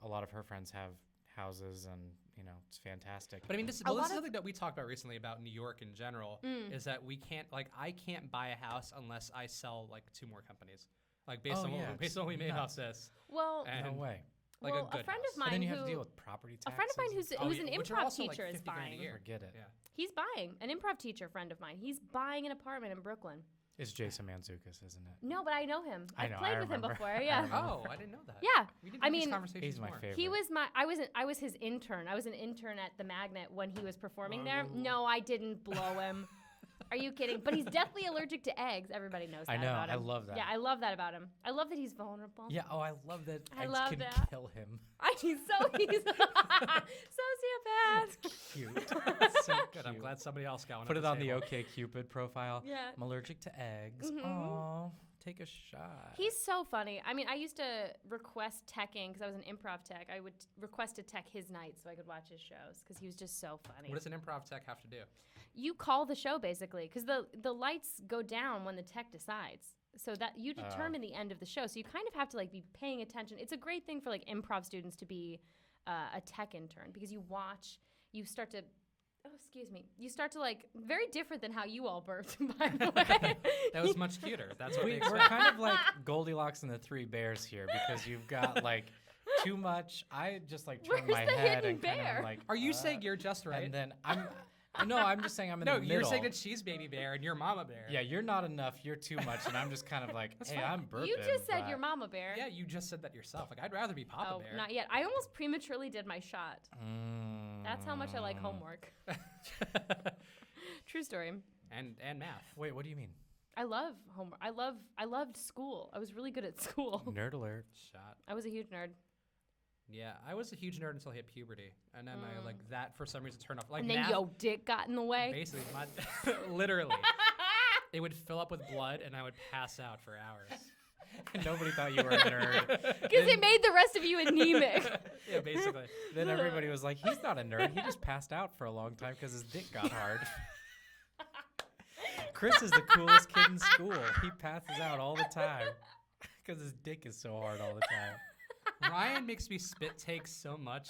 Speaker 3: a lot of her friends have houses, and you know it's fantastic.
Speaker 2: But I mean, this is something that we talked about recently about New York in general. Is that we can't I can't buy a house unless I sell like 2 more companies. Like based on what we made off this.
Speaker 1: Well,
Speaker 3: no way.
Speaker 2: Like
Speaker 1: well, a friend of mine
Speaker 3: and then you
Speaker 1: who
Speaker 3: have to deal with property taxes.
Speaker 1: A friend of mine who's an improv teacher is buying.
Speaker 3: Forget it.
Speaker 2: Yeah.
Speaker 1: He's buying an improv teacher friend of mine. He's buying an apartment in Brooklyn.
Speaker 3: It's Jason Mantzoukas, isn't it?
Speaker 1: No, but I know him.
Speaker 3: I know,
Speaker 1: played with him before. Yeah.
Speaker 2: Oh, I didn't know that.
Speaker 1: Yeah.
Speaker 2: We didn't
Speaker 1: I
Speaker 2: have
Speaker 1: mean,
Speaker 2: these conversations
Speaker 3: he's my
Speaker 2: more.
Speaker 3: favorite.
Speaker 1: He was I was his intern. I was an intern at the Magnet when he was performing there. No, I didn't blow him. Are you kidding? But he's deathly allergic to eggs. Everybody knows that about him.
Speaker 3: I love that.
Speaker 1: Yeah, I love that about him. I love that he's vulnerable.
Speaker 3: Yeah, I love that
Speaker 1: I
Speaker 3: eggs
Speaker 1: love
Speaker 3: can
Speaker 1: that.
Speaker 3: kill him.
Speaker 1: He's sociopath.
Speaker 3: Cute.
Speaker 2: So good. I'm glad somebody else got one.
Speaker 3: Put it on the
Speaker 2: table.
Speaker 3: OkCupid profile.
Speaker 1: Yeah.
Speaker 3: I'm allergic to eggs.
Speaker 1: Mhm.
Speaker 3: Aw, take a shot.
Speaker 1: He's so funny. I mean, I used to request teching because I was an improv tech. I would request to tech his nights so I could watch his shows because he was just so funny.
Speaker 2: What does an improv tech have to do?
Speaker 1: You call the show basically because the lights go down when the tech decides. So that you determine the end of the show. So you kind of have to like be paying attention. It's a great thing for like improv students to be a tech intern because you start to like very different than how you all burped, by the way.
Speaker 2: That was much cuter. That's what
Speaker 3: We're kind of like Goldilocks and the Three Bears here because you've got like too much. I just like turn my head and kind of like.
Speaker 2: Are you saying you're just right?
Speaker 3: And then I'm just saying I'm in the middle.
Speaker 2: No, you're saying that she's baby bear and you're mama bear.
Speaker 3: Yeah, you're not enough. You're too much, and I'm just kind of like, hey, I'm burping.
Speaker 1: You just said you're mama bear.
Speaker 2: Yeah, you just said that yourself. Like I'd rather be papa bear.
Speaker 1: Not yet. I almost prematurely did my shot. That's how much I like homework. True story.
Speaker 2: And math.
Speaker 3: Wait, what do you mean?
Speaker 1: I love homework. I loved school. I was really good at school.
Speaker 3: Nerd alert.
Speaker 2: Shot.
Speaker 1: I was a huge nerd.
Speaker 2: Yeah, I was a huge nerd until I hit puberty, and then I like that for some reason turned off. Like
Speaker 1: and then
Speaker 2: math,
Speaker 1: yo dick got in the way.
Speaker 2: Basically, literally, it would fill up with blood, and I would pass out for hours.
Speaker 3: And nobody thought you were a nerd.
Speaker 1: Because it made the rest of you anemic.
Speaker 2: Yeah, basically.
Speaker 3: Then everybody was like, he's not a nerd. He just passed out for a long time because his dick got hard. Chris is the coolest kid in school. He passes out all the time because his dick is so hard all the time.
Speaker 2: Ryan makes me spit takes so much,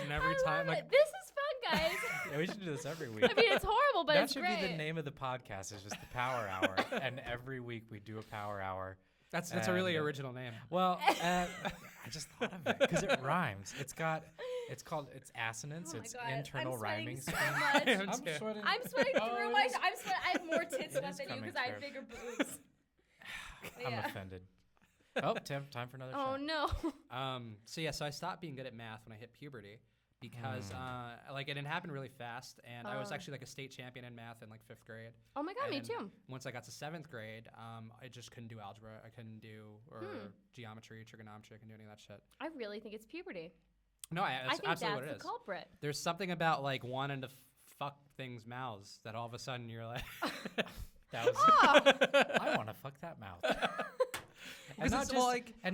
Speaker 2: and every time
Speaker 1: This is fun, guys.
Speaker 3: Yeah, we should do this every week.
Speaker 1: I mean, it's horrible, but it's great.
Speaker 3: That should be the name of the podcast. Is just the Power Hour, and every week we do a Power Hour.
Speaker 2: That's a really original name.
Speaker 3: Well, I just thought of it because it rhymes. It's assonance.
Speaker 1: Oh
Speaker 3: it's
Speaker 1: God,
Speaker 3: internal rhyming
Speaker 1: so
Speaker 3: scheme.
Speaker 1: much.
Speaker 3: I'm sweating.
Speaker 1: I'm sweating through my. I have more tit sweat than you
Speaker 3: coming
Speaker 1: because I have
Speaker 3: through.
Speaker 1: bigger boobs.
Speaker 3: I'm offended. Oh, time for another shot.
Speaker 1: Oh no.
Speaker 2: So I stopped being good at math when I hit puberty because it happened really fast, and I was actually like a state champion in math in like 5th grade.
Speaker 1: Oh my God, me too.
Speaker 2: Once I got to 7th grade, I just couldn't do algebra. I couldn't do geometry, trigonometry. I couldn't do any of that shit.
Speaker 1: I really think it's puberty.
Speaker 2: No, that's
Speaker 1: I think
Speaker 2: absolutely what
Speaker 1: that's
Speaker 2: it is.
Speaker 1: the culprit.
Speaker 2: There's something about like wanting to fuck things' mouths that all of a sudden you're like,
Speaker 3: I want to fuck that mouth. And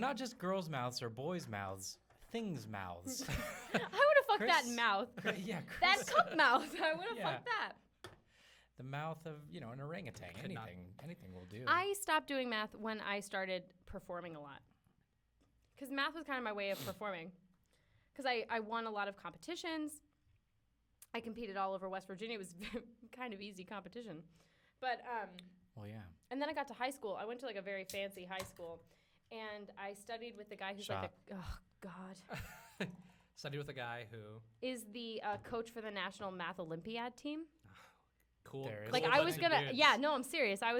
Speaker 3: not just girls' mouths or boys' mouths, things' mouths.
Speaker 1: I would have fucked that mouth.
Speaker 3: Yeah,
Speaker 1: that cup mouth. I would have fucked that.
Speaker 3: The mouth of, an orangutan. Anything will do.
Speaker 1: I stopped doing math when I started performing a lot. Because math was kind of my way of performing. Because I won a lot of competitions. I competed all over West Virginia. It was kind of easy competition. But,
Speaker 3: well, yeah.
Speaker 1: And then I got to high school. I went to like a very fancy high school. And I studied with the guy who's like oh, God.
Speaker 2: Studied with a guy who
Speaker 1: is the coach for the National Math Olympiad team.
Speaker 2: Cool.
Speaker 1: Like I was gonna, yeah, no, I'm serious. I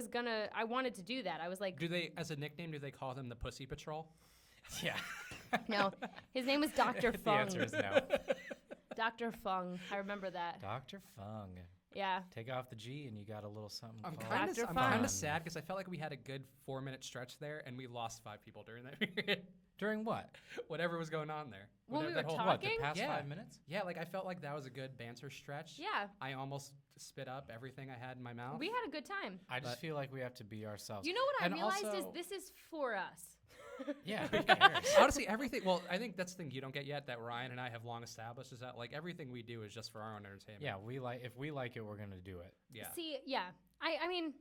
Speaker 1: wanted to do that. I was like,
Speaker 2: as a nickname, do they call them the Pussy Patrol?
Speaker 3: Yeah.
Speaker 1: No, his name was Dr.
Speaker 3: The
Speaker 1: Fung.
Speaker 3: answer is no.
Speaker 1: Dr. Fung. I remember that.
Speaker 3: Dr. Fung.
Speaker 1: Yeah.
Speaker 3: Take off the G and you got a little something
Speaker 2: I'm
Speaker 3: called
Speaker 2: kind
Speaker 1: Dr.
Speaker 2: of
Speaker 1: Fun.
Speaker 2: sad because I felt like we had a good 4-minute stretch there and we lost 5 people during that period.
Speaker 3: During what?
Speaker 2: Whatever was going on there.
Speaker 1: When we
Speaker 2: Whatever
Speaker 1: were
Speaker 2: that whole-
Speaker 3: What, the
Speaker 1: Talking?
Speaker 3: past
Speaker 2: Yeah.
Speaker 3: 5 minutes?
Speaker 2: Yeah, like I felt like that was a good banter stretch.
Speaker 1: Yeah.
Speaker 2: I almost spit up everything I had in my mouth.
Speaker 1: We had a good time.
Speaker 3: I just
Speaker 2: But-
Speaker 3: feel like we have to be ourselves.
Speaker 1: You know what
Speaker 3: And
Speaker 1: I realized is
Speaker 3: also-
Speaker 1: this is for us.
Speaker 3: Yeah, who cares?
Speaker 2: Honestly, everything. Well, I think that's the thing you don't get yet that Ryan and I have long established is that like everything we do is just for our own entertainment.
Speaker 3: Yeah, if we like it, we're gonna do it.
Speaker 2: Yeah.
Speaker 1: See, yeah. I mean,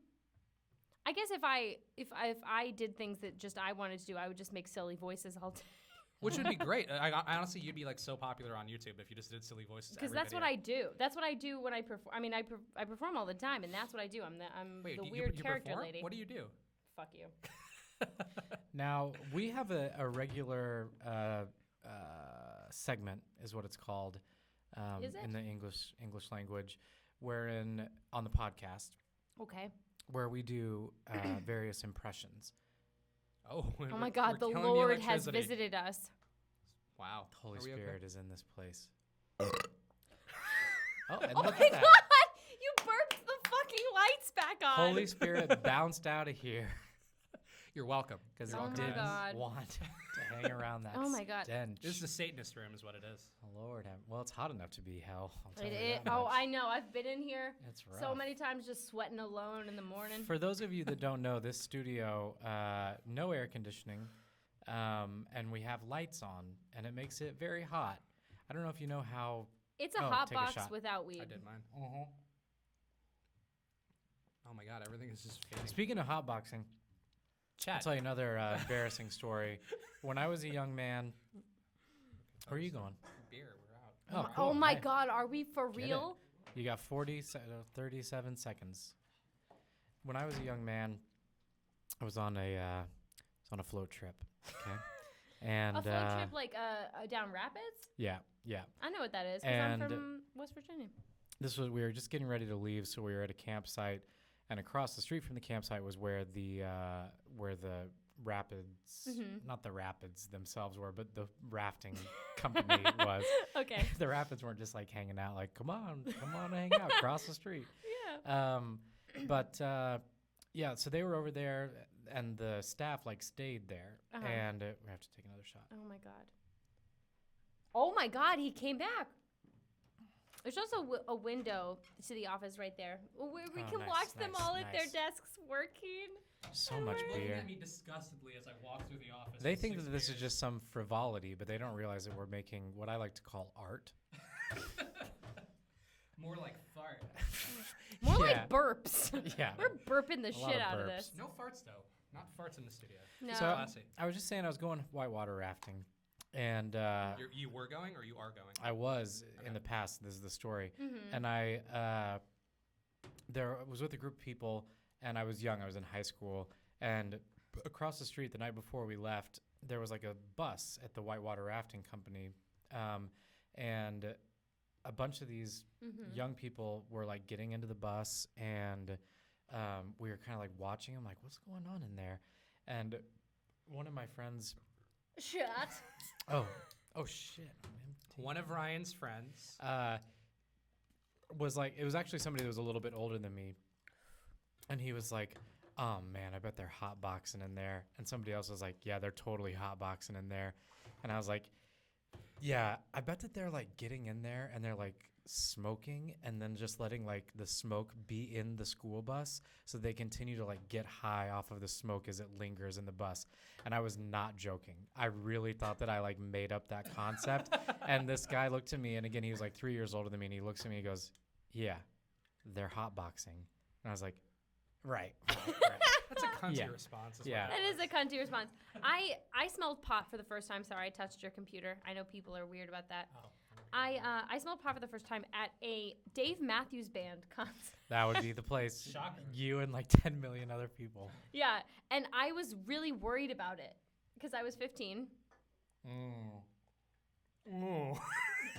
Speaker 1: I guess if I did things that just I wanted to do, I would just make silly voices all day.
Speaker 2: Which would be great. I honestly, you'd be like so popular on YouTube if you just did silly voices.
Speaker 1: Because that's what I do. That's what I do when I perform. I mean, I perform all the time, and that's what I do. I'm
Speaker 2: Wait,
Speaker 1: the
Speaker 2: do
Speaker 1: weird
Speaker 2: you
Speaker 1: character
Speaker 2: perform?
Speaker 1: lady.
Speaker 2: What do you do?
Speaker 1: Fuck you.
Speaker 3: Now we have a regular segment, is what it's called,
Speaker 1: Is it?
Speaker 3: in the English language, wherein on the podcast
Speaker 1: Okay.
Speaker 3: where we do various impressions.
Speaker 2: Oh,
Speaker 1: Oh my God, the
Speaker 2: we're killing the
Speaker 1: Lord has
Speaker 2: electricity.
Speaker 1: visited us.
Speaker 2: Wow.
Speaker 3: The Holy
Speaker 2: Are we okay?
Speaker 3: Spirit is in this place. Oh, and
Speaker 1: Oh
Speaker 3: look
Speaker 1: my
Speaker 3: at that!
Speaker 1: God! You burped the fucking lights back on.
Speaker 3: Holy Spirit bounced out of here
Speaker 2: You're welcome.
Speaker 3: because
Speaker 1: Oh
Speaker 3: it
Speaker 1: my
Speaker 3: didn't
Speaker 1: God.
Speaker 3: want to hang around that
Speaker 1: Oh my God.
Speaker 3: stench.
Speaker 2: This is the Satanist room, is what it is.
Speaker 3: Lord, well, it's hot enough to be hell. I'll tell
Speaker 1: It
Speaker 3: you
Speaker 1: is.
Speaker 3: that
Speaker 1: Oh,
Speaker 3: much.
Speaker 1: I know. I've been in here
Speaker 3: It's rough.
Speaker 1: so many times, just sweating alone in the morning.
Speaker 3: For those of you that don't know, this studio, no air conditioning, and we have lights on, and it makes it very hot. I don't know if you know how.
Speaker 1: It's a
Speaker 3: Oh,
Speaker 1: hot
Speaker 3: take a
Speaker 1: box
Speaker 3: shot.
Speaker 1: without weed.
Speaker 2: I did mine. Oh my God, everything is just fading.
Speaker 3: Speaking of hotboxing, I'll
Speaker 2: Chat.
Speaker 3: tell you another embarrassing story. When I was a young man, where are you going?
Speaker 2: Beer, we're out.
Speaker 3: Oh, cool.
Speaker 1: Oh my
Speaker 3: Hey,
Speaker 1: God, are we for
Speaker 3: Get it.
Speaker 1: real?
Speaker 3: You got 37 seconds. When I was a young man, I was on a float trip. Okay, and
Speaker 1: A float trip like down rapids?
Speaker 3: yeah.
Speaker 1: I know what that is because I'm
Speaker 3: And-
Speaker 1: from West Virginia.
Speaker 3: We were just getting ready to leave, so we were at a campsite, and across the street from the campsite was where the rapids,
Speaker 1: Mhm.
Speaker 3: not the rapids themselves were, but the rafting company was.
Speaker 1: Okay.
Speaker 3: The rapids weren't just like hanging out, like come on, hang out, cross the street.
Speaker 1: Yeah.
Speaker 3: Yeah, so they were over there, and the staff like stayed there,
Speaker 1: Uh-huh.
Speaker 3: and we have to take another shot.
Speaker 1: Oh my God. Oh my God, he came back. There's also a window to the office right there where we
Speaker 3: Oh,
Speaker 1: can
Speaker 3: nice,
Speaker 1: watch them
Speaker 3: nice,
Speaker 1: all at their
Speaker 3: nice.
Speaker 1: desks working.
Speaker 3: So much
Speaker 1: Looking
Speaker 3: beer.
Speaker 2: Looking at me disgustedly as I walk through the office.
Speaker 3: They
Speaker 2: with
Speaker 3: think
Speaker 2: 6
Speaker 3: that this is
Speaker 2: beers.
Speaker 3: just some frivolity, but they don't realize that we're making what I like to call art.
Speaker 2: More like fart.
Speaker 1: More
Speaker 3: Yeah.
Speaker 1: like burps.
Speaker 3: Yeah.
Speaker 1: We're burping the
Speaker 3: A lot
Speaker 1: shit
Speaker 3: of
Speaker 1: out of
Speaker 3: burps.
Speaker 1: this.
Speaker 2: No farts though. Not farts in the studio.
Speaker 1: No.
Speaker 3: So
Speaker 2: Classy.
Speaker 3: I was just saying I was going whitewater rafting, and
Speaker 2: You were going or you are going?
Speaker 3: I was in
Speaker 2: Okay.
Speaker 3: the past. This is the story,
Speaker 1: Mhm.
Speaker 3: and I was with a group of people, and I was young. I was in high school, and across the street the night before we left, there was like a bus at the whitewater rafting company, and a bunch of these
Speaker 1: Mhm.
Speaker 3: young people were like getting into the bus, and we were kind of like watching them, like, what's going on in there? And one of my friends,
Speaker 1: Shut.
Speaker 3: oh shit, I'm empty.
Speaker 2: One of Ryan's friends.
Speaker 3: Was like, it was actually somebody that was a little bit older than me, and he was like, oh man, I bet they're hotboxing in there. And somebody else was like, yeah, they're totally hotboxing in there. And I was like, yeah, I bet that they're like getting in there and they're like smoking and then just letting like the smoke be in the school bus so they continue to like get high off of the smoke as it lingers in the bus. And I was not joking. I really thought that I like made up that concept. And this guy looked at me, and again, he was like 3 years older than me, and he looks at me and he goes, yeah, they're hotboxing. And I was like, right.
Speaker 2: That's a cunty
Speaker 3: Yeah.
Speaker 2: response.
Speaker 3: Yeah.
Speaker 1: That is a cunty response. I smelled pot for the first time. Sorry, I touched your computer. I know people are weird about that.
Speaker 2: Oh.
Speaker 1: I smelled pot for the first time at a Dave Matthews Band concert.
Speaker 3: That would be the place.
Speaker 2: Shocker.
Speaker 3: You and like 10 million other people.
Speaker 1: Yeah, and I was really worried about it because I was 15.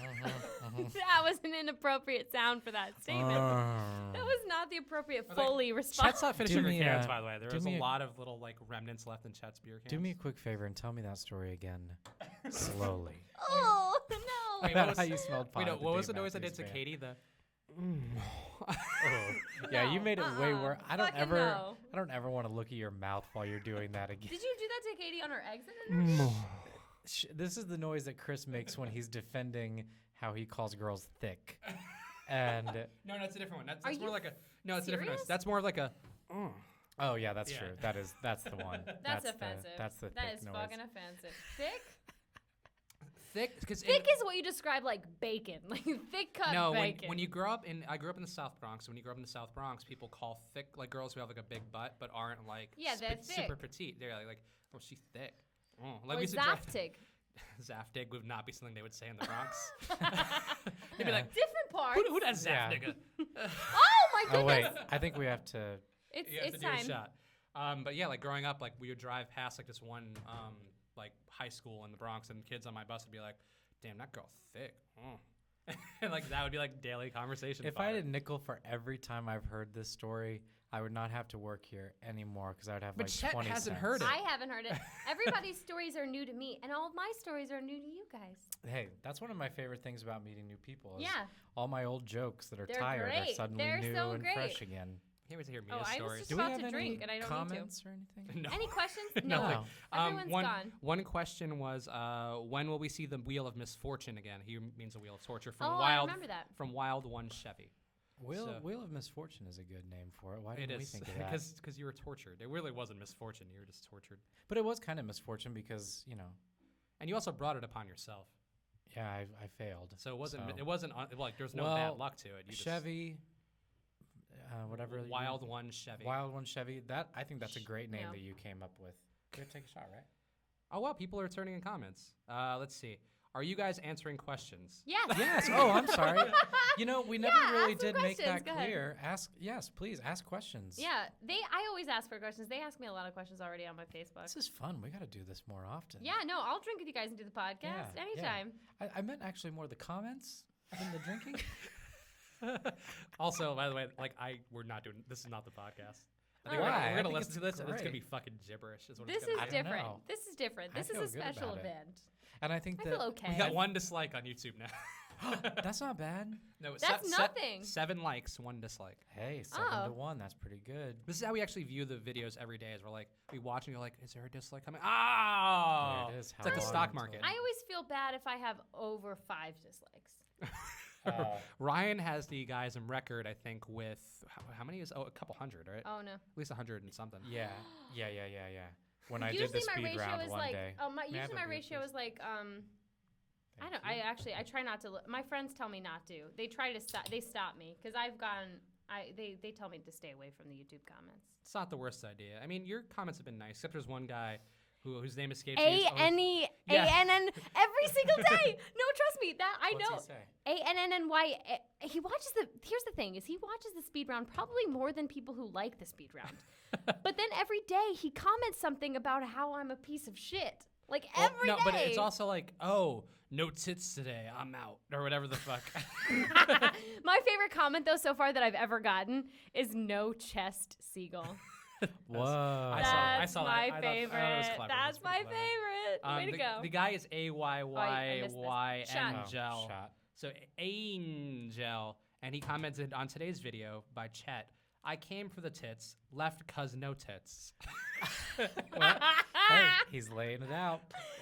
Speaker 1: That was an inappropriate sound for that statement. That was not the appropriate
Speaker 2: Are they-
Speaker 1: Foley response.
Speaker 2: Chet's not finishing
Speaker 3: Do
Speaker 2: her
Speaker 3: me
Speaker 2: cans,
Speaker 3: a-
Speaker 2: by the way. There
Speaker 3: do
Speaker 2: was a
Speaker 3: me a-
Speaker 2: lot of little like remnants left in Chet's beer cans.
Speaker 3: Do me a quick favor and tell me that story again. slowly.
Speaker 1: Oh no!
Speaker 2: Wait,
Speaker 3: That's how you smelled pot.
Speaker 2: Wait, no,
Speaker 3: at the
Speaker 2: what was the
Speaker 3: Dave
Speaker 2: noise I did
Speaker 3: Matthews
Speaker 2: to
Speaker 3: Band.
Speaker 2: Katie? The
Speaker 3: Yeah, you
Speaker 1: No,
Speaker 3: made it way worse. I don't
Speaker 1: Fucking
Speaker 3: ever
Speaker 1: no.
Speaker 3: I don't ever want to look at your mouth while you're doing that again.
Speaker 1: Did you do that to Katie on her exit interview?
Speaker 3: This is the noise that Chris makes when he's defending how he calls girls thick. And
Speaker 2: no, it's a different one. That's
Speaker 1: Are
Speaker 2: more
Speaker 1: you
Speaker 2: like a it's a different noise.
Speaker 1: serious?
Speaker 2: That's more of like a.
Speaker 3: oh yeah, that's
Speaker 2: Yeah.
Speaker 3: true. That's the one.
Speaker 1: That's offensive.
Speaker 3: That's the
Speaker 1: That
Speaker 3: thick
Speaker 1: is
Speaker 3: noise.
Speaker 1: fucking offensive. Thick?
Speaker 2: Thick, because
Speaker 1: Thick is what you describe like bacon, like thick cut
Speaker 2: no,
Speaker 1: bacon.
Speaker 2: when you grow up I grew up in the South Bronx. When you grow up in the South Bronx, people call thick like girls who have like a big butt but aren't like
Speaker 1: they're
Speaker 2: super
Speaker 1: thick.
Speaker 2: petite. They're like oh, she's thick. Like
Speaker 1: or
Speaker 2: we used to drive-
Speaker 1: zaftig.
Speaker 2: Zaftig would not be something they would say in the Bronx. They'd be like,
Speaker 1: Different parts.
Speaker 2: who does
Speaker 3: Yeah.
Speaker 2: Zaftig?
Speaker 1: Oh my
Speaker 3: Oh
Speaker 1: goodness!
Speaker 3: wait, I think we have to.
Speaker 2: You have
Speaker 1: It's
Speaker 2: to do a
Speaker 1: time.
Speaker 2: shot. But yeah, like growing up, like we would drive past like this one like high school in the Bronx, and kids on my bus would be like, "Damn, that girl thick." And like that would be like daily conversation.
Speaker 3: If I had a nickel for every time I've heard this story, I would not have to work here anymore because I would have
Speaker 2: But
Speaker 3: like
Speaker 2: Chet
Speaker 3: 20
Speaker 2: hasn't
Speaker 3: cents.
Speaker 2: heard it.
Speaker 1: I haven't heard it. Everybody's stories are new to me, and all of my stories are new to you guys.
Speaker 3: Hey, that's one of my favorite things about meeting new people. Is
Speaker 1: Yeah.
Speaker 3: all my old jokes that are
Speaker 1: They're
Speaker 3: tired are
Speaker 1: great.
Speaker 3: suddenly
Speaker 1: They're
Speaker 3: new
Speaker 1: so
Speaker 3: and
Speaker 1: great.
Speaker 3: fresh again.
Speaker 2: Can't wait to hear
Speaker 1: Oh,
Speaker 2: Mia's
Speaker 1: I was
Speaker 2: stories.
Speaker 1: just
Speaker 3: Do we
Speaker 1: about
Speaker 3: have
Speaker 1: to
Speaker 3: any
Speaker 1: drink, and I don't need to.
Speaker 3: comments or anything?
Speaker 2: No.
Speaker 1: Any questions?
Speaker 2: No.
Speaker 3: No.
Speaker 1: Everyone's gone.
Speaker 2: One question was, when will we see the Wheel of Misfortune again? He means the Wheel of Torture from
Speaker 1: Oh, I
Speaker 2: Wild
Speaker 1: remember that.
Speaker 2: from Wild One Chevy. So-
Speaker 3: Wheel of Misfortune is a good name for it. Why
Speaker 2: It
Speaker 3: didn't we
Speaker 2: is
Speaker 3: think of that?
Speaker 2: because you were tortured. It really wasn't misfortune. You were just tortured,
Speaker 3: But it was kind of misfortune because,
Speaker 2: and you also brought it upon yourself.
Speaker 3: yeah, I failed.
Speaker 2: So it wasn't.
Speaker 3: So-
Speaker 2: It wasn't like there was no
Speaker 3: Well,
Speaker 2: bad luck to it. You
Speaker 3: Chevy, whatever.
Speaker 2: just, Wild One Chevy.
Speaker 3: Wild One Chevy. I think that's a great name
Speaker 1: No.
Speaker 3: that you came up with. Go take a shot, right?
Speaker 2: Oh wow, people are turning in comments. Let's see. Are you guys answering questions?
Speaker 1: Yes.
Speaker 3: Yes. Oh, I'm sorry. We never
Speaker 1: Yeah,
Speaker 3: really
Speaker 1: ask some
Speaker 3: did make
Speaker 1: questions.
Speaker 3: that
Speaker 1: Go ahead.
Speaker 3: clear. Yes, please ask questions.
Speaker 1: Yeah, I always ask for questions. They ask me a lot of questions already on my Facebook.
Speaker 3: This is fun. We got to do this more often.
Speaker 1: Yeah, no, I'll drink with you guys and do the podcast
Speaker 3: Yeah,
Speaker 1: anytime.
Speaker 3: I meant actually more the comments than the drinking.
Speaker 2: Also, by the way, we're not doing. This is not the podcast. I think
Speaker 1: All
Speaker 2: we're
Speaker 1: right.
Speaker 2: gonna
Speaker 3: I think
Speaker 2: listen to
Speaker 3: it's
Speaker 2: this, and it's gonna be
Speaker 3: great.
Speaker 2: fucking gibberish. Is what
Speaker 1: This
Speaker 2: it's gonna
Speaker 1: is
Speaker 2: be.
Speaker 3: don't
Speaker 1: different.
Speaker 3: know.
Speaker 1: This is different.
Speaker 3: I
Speaker 1: This is
Speaker 3: feel
Speaker 1: a
Speaker 3: good
Speaker 1: special
Speaker 3: about it.
Speaker 1: event.
Speaker 3: And I think
Speaker 1: I
Speaker 3: that
Speaker 1: feel okay.
Speaker 2: We got one dislike on YouTube now.
Speaker 3: that's not bad.
Speaker 2: No,
Speaker 1: That's nothing.
Speaker 2: 7 likes, 1 dislike.
Speaker 3: Hey, 7-1. That's pretty good.
Speaker 2: This is how we actually view the videos every day. Is we're like, we watch and you're like, is there a dislike coming? Oh,
Speaker 3: There it is.
Speaker 2: It's like the
Speaker 3: How
Speaker 2: stock
Speaker 3: long
Speaker 2: market.
Speaker 3: until-
Speaker 1: I always feel bad if I have over 5 dislikes.
Speaker 2: Ryan has the Guyism record, I think, with how many is? Oh, a couple hundred, right?
Speaker 1: Oh no.
Speaker 2: At least 100 and something.
Speaker 3: Yeah. When I did
Speaker 1: Usually
Speaker 3: the
Speaker 1: my
Speaker 3: speed
Speaker 1: ratio
Speaker 3: round
Speaker 1: is
Speaker 3: one
Speaker 1: like
Speaker 3: day.
Speaker 1: oh my
Speaker 3: May I have
Speaker 1: usually
Speaker 3: a
Speaker 1: my
Speaker 3: beer,
Speaker 1: ratio
Speaker 3: please?
Speaker 1: is like
Speaker 3: Thank
Speaker 1: I
Speaker 3: you.
Speaker 1: try not to my friends tell me not to. They try to stop me cuz they tell me to stay away from the YouTube comments.
Speaker 2: It's not the worst idea. I mean, your comments have been nice, except there's one guy whose name escapes me.
Speaker 1: ANN
Speaker 2: Yeah.
Speaker 1: every single day. No, trust me. That I
Speaker 3: What's
Speaker 1: know.
Speaker 3: he say?
Speaker 1: ANNY. He watches here's the thing is he watches the speed round probably more than people who like the speed round. But then every day he comments something about how I'm a piece of shit. Like every day.
Speaker 2: No, but it's also like, oh, no tits today. I'm out, or whatever the fuck.
Speaker 1: My favorite comment though so far that I've ever gotten is no chest Siegel.
Speaker 3: Whoa.
Speaker 2: I
Speaker 1: That's
Speaker 2: saw that.
Speaker 1: my
Speaker 2: I thought it was
Speaker 1: favorite.
Speaker 2: clever.
Speaker 1: That's
Speaker 2: That's
Speaker 1: my
Speaker 2: pretty clever.
Speaker 1: favorite. Way to go.
Speaker 2: The guy is
Speaker 1: I missed this.
Speaker 2: AYYYN
Speaker 1: Shot.
Speaker 2: gel.
Speaker 3: Shot.
Speaker 2: So Angel, and he commented on today's video by Chet. I came for the tits, left 'cause no tits.
Speaker 3: Hey, he's laying it out.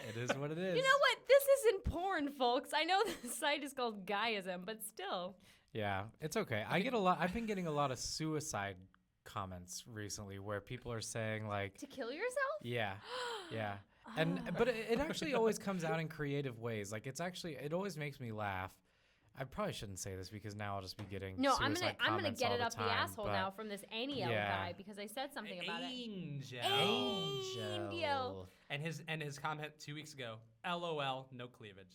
Speaker 3: It is what it is.
Speaker 1: You know what? This isn't porn, folks. I know the site is called Guyism, but still.
Speaker 3: Yeah, it's okay. I've been getting a lot of suicide comments recently where people are saying like,
Speaker 1: To kill yourself?
Speaker 3: yeah. But it actually always comes out in creative ways. Like it always makes me laugh. I probably shouldn't say this because now I'll just be getting
Speaker 1: No,
Speaker 3: suicide
Speaker 1: I'm gonna
Speaker 3: comments
Speaker 1: get
Speaker 3: all
Speaker 1: it up the
Speaker 3: time,
Speaker 1: asshole
Speaker 3: but
Speaker 1: now from this Aniel
Speaker 3: Yeah.
Speaker 1: guy because I said something about it.
Speaker 2: Angel.
Speaker 1: Angel.
Speaker 2: And his comment 2 weeks ago, LOL, no cleavage.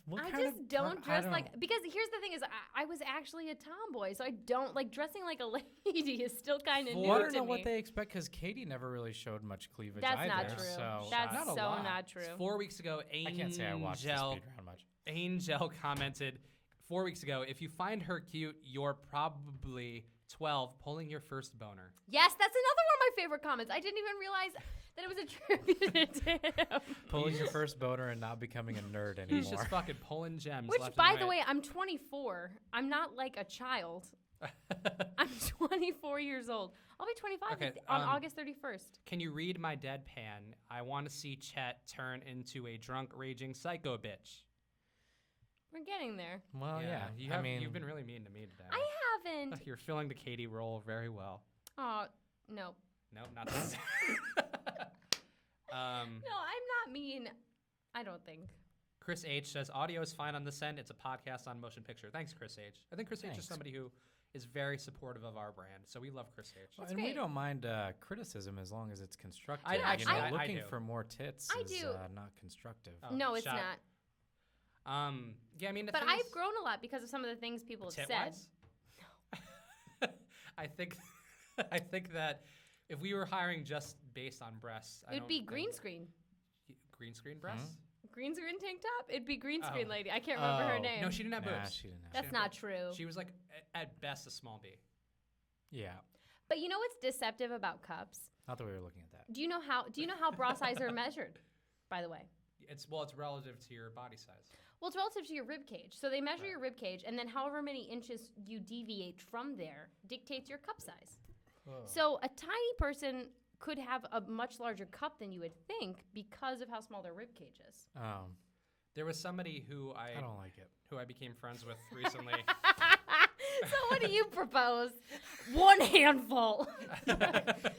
Speaker 3: What
Speaker 1: I
Speaker 3: kind
Speaker 1: just
Speaker 3: of
Speaker 1: don't
Speaker 3: pro- I
Speaker 1: dress like because here's the thing is I was actually a tomboy, so I don't like dressing like a lady is still kind of
Speaker 3: Well,
Speaker 1: new
Speaker 3: I don't
Speaker 1: to
Speaker 3: know
Speaker 1: me.
Speaker 3: what they expect because Katie never really showed much cleavage
Speaker 1: That's
Speaker 3: either.
Speaker 1: not true.
Speaker 3: So
Speaker 1: That's
Speaker 3: not a
Speaker 1: so
Speaker 3: lot.
Speaker 1: not true.
Speaker 2: 4 weeks ago, Angel.
Speaker 3: I can't say I watched the speed round much.
Speaker 2: Angel commented 4 weeks ago, if you find her cute, you're probably 12, pulling your first boner.
Speaker 1: Yes, that's another one of my favorite comments. I didn't even realize that it was attributed to him.
Speaker 3: Pulling your first boner and not becoming a nerd anymore.
Speaker 2: He's just fucking pulling gems.
Speaker 1: Which,
Speaker 2: left
Speaker 1: by
Speaker 2: and
Speaker 1: the
Speaker 2: right.
Speaker 1: way, I'm 24. I'm not like a child. I'm 24 years old. I'll be 25
Speaker 2: Okay,
Speaker 1: on August 31st.
Speaker 2: Can you read my deadpan? I want to see Chet turn into a drunk, raging psycho bitch.
Speaker 1: We're getting there.
Speaker 3: Well, yeah.
Speaker 2: You've been really mean to me today.
Speaker 1: I haven't.
Speaker 2: You're filling the Katie role very well.
Speaker 1: Oh, no.
Speaker 2: No, not that.
Speaker 1: No, I'm not mean. I don't think.
Speaker 2: Chris H says, audio is fine on this end. It's a podcast on motion picture. Thanks, Chris H. I think Chris H is somebody who is very supportive of our brand, so we love Chris H.
Speaker 3: Well, and we don't mind criticism as long as it's constructive. Looking for more tits is not constructive.
Speaker 1: Oh, no, it's not.
Speaker 2: Yeah, I mean,
Speaker 1: but I've grown a lot because of some of the things people have said.
Speaker 2: No. I think that if we were hiring just based on breasts,
Speaker 1: it'd be green screen.
Speaker 2: Green screen breasts?
Speaker 3: Mm-hmm.
Speaker 1: Green screen tank top? It'd be green screen lady. I can't remember her name.
Speaker 2: No, she didn't have boobs.
Speaker 3: She didn't have
Speaker 1: That's not true.
Speaker 2: She was like at best a small B.
Speaker 3: Yeah.
Speaker 1: But you know what's deceptive about cups?
Speaker 3: Not that we were looking at that.
Speaker 1: Do you know how bra size are measured? By the way.
Speaker 2: It's relative to your body size.
Speaker 1: Well, it's relative to your rib cage. So they measure your rib cage, and then however many inches you deviate from there dictates your cup size. Oh. So a tiny person could have a much larger cup than you would think because of how small their rib cage is.
Speaker 2: There was somebody who I
Speaker 3: don't like it.
Speaker 2: Who I became friends with recently.
Speaker 1: So what do you propose? One handful.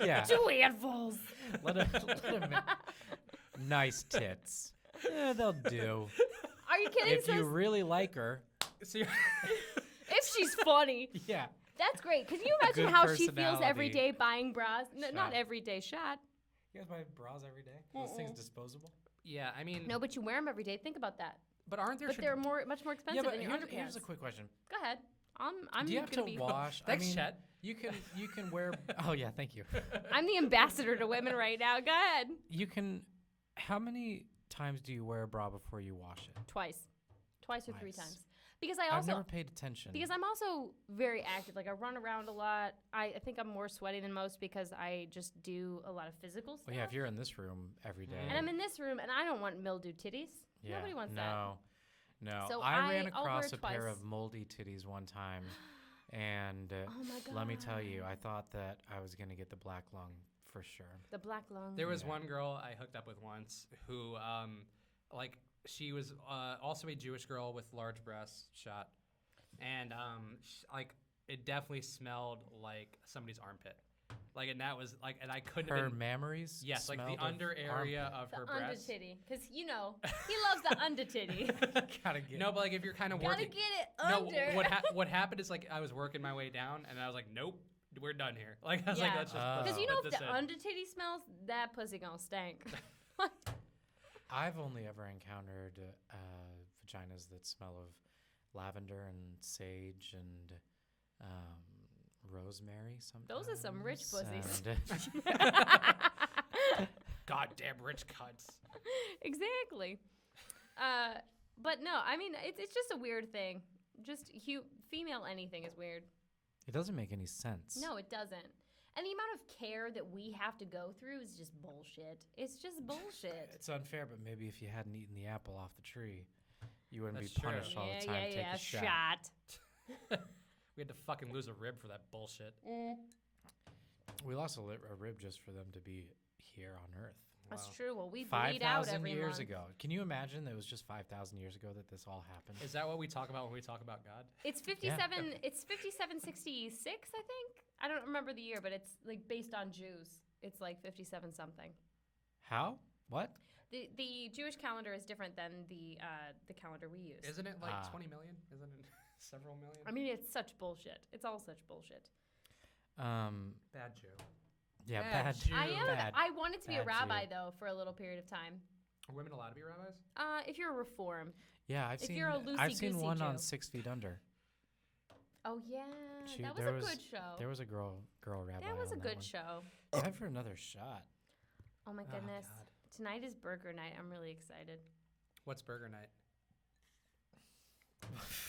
Speaker 3: Yeah.
Speaker 1: 2 handfuls.
Speaker 3: Let him nice tits. Yeah, they'll do.
Speaker 1: Are you kidding?
Speaker 3: If you really like her.
Speaker 1: If she's funny.
Speaker 3: Yeah.
Speaker 1: That's great. Can you imagine how she feels every day buying bras? No, not every day, shot.
Speaker 3: You guys buy bras every day? Those things disposable?
Speaker 2: Yeah, I mean.
Speaker 1: No, but you wear them every day. Think about that.
Speaker 2: But aren't there?
Speaker 1: But they're much more expensive than your underpants.
Speaker 3: Here's a quick question.
Speaker 1: Go ahead. I'm
Speaker 3: Do you have to wash?
Speaker 2: Thanks, Chet.
Speaker 3: You can wear. Oh yeah, thank you.
Speaker 1: I'm the ambassador to women right now. Go ahead.
Speaker 3: You can. How many times do you wear a bra before you wash it?
Speaker 1: Twice or 3 times. Because
Speaker 3: I've never paid attention.
Speaker 1: Because I'm also very active. Like I run around a lot. I think I'm more sweaty than most because I just do a lot of physical stuff.
Speaker 3: Well, yeah, if you're in this room every day.
Speaker 1: And I'm in this room, and I don't want mildew titties. Yeah, nobody wants that.
Speaker 3: No.
Speaker 1: So
Speaker 3: I ran across a pair of moldy titties one time, and
Speaker 1: oh my God.
Speaker 3: Let me tell you, I thought that I was going to get the black lung for sure.
Speaker 1: The black lung.
Speaker 2: There was one girl I hooked up with once who, she was also a Jewish girl with large breasts, shot, and it definitely smelled like somebody's armpit. And that was and I couldn't.
Speaker 3: Her mammaries.
Speaker 2: Yes, the under area of her breast.
Speaker 1: The under titty, because he loves the under titty.
Speaker 2: Gotta get. No, but if you're kind of working.
Speaker 1: Gotta get it under.
Speaker 2: No, what happened is I was working my way down, and I was like, nope, we're done here. I was like, that's just.
Speaker 1: Because if the under titty smells, that pussy gonna stank.
Speaker 3: I've only ever encountered vaginas that smell of lavender and sage and rosemary. Sometimes.
Speaker 1: Those are some rich pussies.
Speaker 2: Goddamn rich cunts.
Speaker 1: Exactly. But no, I mean it's just a weird thing. Just female anything is weird.
Speaker 3: It doesn't make any sense.
Speaker 1: No, it doesn't. And the amount of care that we have to go through is just bullshit. It's just bullshit.
Speaker 3: It's unfair, but maybe if you hadn't eaten the apple off the tree, you wouldn't be punished all the time. Take a shot.
Speaker 2: We had to fucking lose a rib for that bullshit.
Speaker 3: We lost a rib just for them to be here on Earth.
Speaker 1: That's true. Well, we bleed out every
Speaker 3: 5,000 years
Speaker 1: month.
Speaker 3: ago. Can you imagine that it was just 5,000 years ago that this all happened?
Speaker 2: Is that what we talk about when we talk about God?
Speaker 1: It's 57. It's 5766, I think. I don't remember the year, but it's based on Jews. It's 57 something.
Speaker 3: How? What?
Speaker 1: The Jewish calendar is different than the calendar we use.
Speaker 2: Isn't it 20 million? Isn't it several million?
Speaker 1: I mean, it's such bullshit. It's all such bullshit.
Speaker 2: Bad Jew.
Speaker 3: Yeah, bad Jew.
Speaker 1: I wanted to be a rabbi though for a little period of time.
Speaker 2: Are women allowed to be rabbis?
Speaker 1: If you're a reform.
Speaker 3: Yeah, I've seen one on 6 Feet Under.
Speaker 1: Oh yeah, that was a good show.
Speaker 3: There was a girl rabbi.
Speaker 1: That was a good
Speaker 3: one.
Speaker 1: show.
Speaker 3: Time for another shot.
Speaker 1: Oh my goodness! Tonight is burger night. I'm really excited.
Speaker 2: What's burger night?